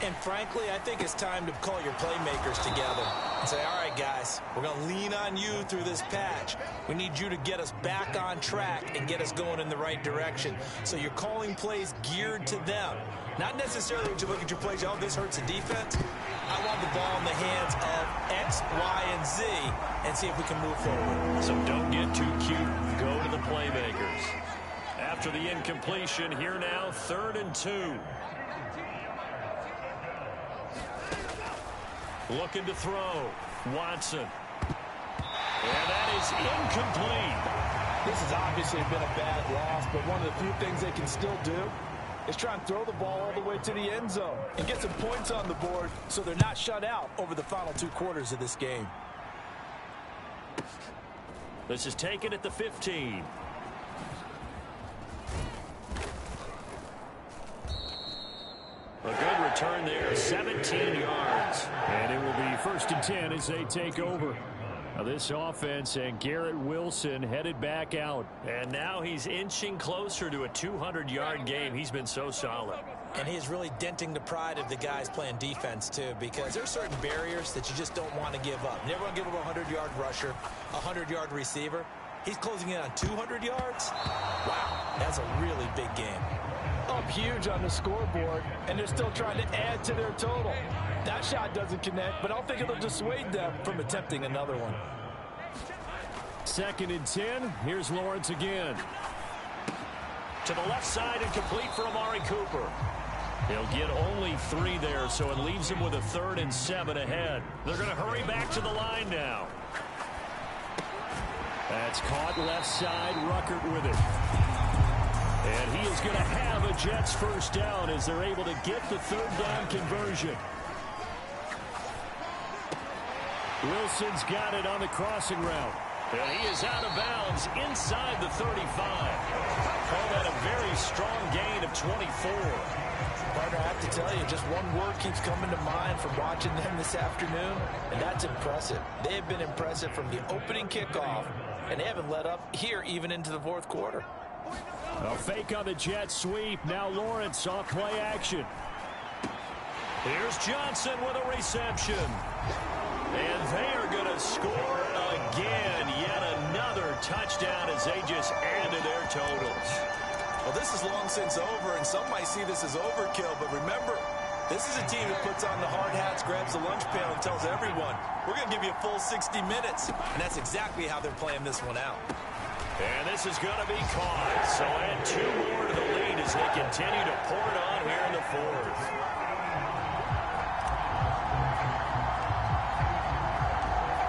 And frankly, I think it's time to call your playmakers together and say, all right, guys, we're going to lean on you through this patch. We need you to get us back on track and get us going in the right direction. So you're calling plays geared to them. Not necessarily when you look at your plays, oh, this hurts the defense. I want the ball in the hands of X, Y, and Z and see if we can move forward. So don't get too cute. Go to the playmakers. After the incompletion, here now, 3rd and 2. Looking to throw. Watson. And that is incomplete. This has obviously been a bad loss, but one of the few things they can still do is try and throw the ball all the way to the end zone and get some points on the board so they're not shut out over the final 2 quarters of this game. This is taken at the 15. A good return there, 17 yards. And it will be 1st and 10 as they take over. Now this offense, and Garrett Wilson headed back out. And now he's inching closer to a 200-yard game. He's been so solid. And he is really denting the pride of the guys playing defense, too, because there are certain barriers that you just don't want to give up. You never want to give up a 100-yard rusher, a 100-yard receiver. He's closing in on 200 yards. Wow, that's a really big game. Up huge on the scoreboard, and they're still trying to add to their total. That shot doesn't connect, but I don't think it'll dissuade them from attempting another one. 2nd and 10. Here's Lawrence again. To the left side and complete for Amari Cooper. He'll get only 3 there, so it leaves him with a 3rd and 7 ahead. They're going to hurry back to the line now. That's caught left side. Ruckert with it. And he is going to have a Jets 1st down as they're able to get the 3rd down conversion. Wilson's got it on the crossing route. And he is out of bounds inside the 35. Call that a very strong gain of 24. Partner, I have to tell you, just one word keeps coming to mind from watching them this afternoon, and that's impressive. They have been impressive from the opening kickoff, and they haven't let up here even into the 4th quarter. A fake on the jet sweep. Now Lawrence off play action. Here's Johnson with a reception. And they are going to score again. Yet another touchdown as they just add to their totals. Well, this is long since over, and some might see this as overkill. But remember, this is a team that puts on the hard hats, grabs the lunch pail, and tells everyone, we're going to give you a full 60 minutes. And that's exactly how they're playing this one out. And this is going to be caught. So add 2 more to the lead as they continue to pour it on here in the 4th.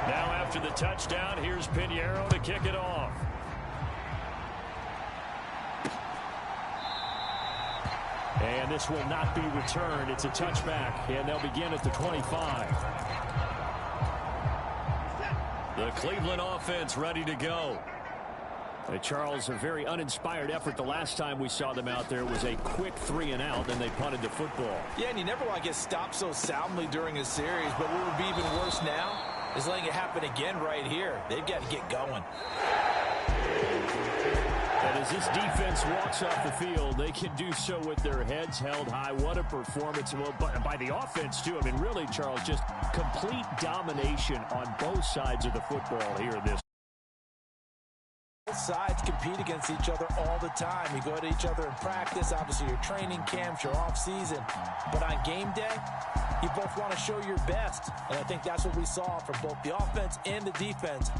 Now after the touchdown, here's Pinheiro to kick it off. And this will not be returned. It's a touchback, and they'll begin at the 25. The Cleveland offense ready to go. Charles, a very uninspired effort. The last time we saw them out there was a quick 3 and out, and they punted the football. Yeah, and you never want to get stopped so soundly during a series, but what would be even worse now is letting it happen again right here. They've got to get going. And as this defense walks off the field, they can do so with their heads held high. What a performance by the offense, too. I mean, really, Charles, just complete domination on both sides of the football here in this. Both sides compete against each other all the time. You go to each other in practice. Obviously, your training camps, your off-season. But on game day, you both want to show your best. And I think that's what we saw from both the offense and the defense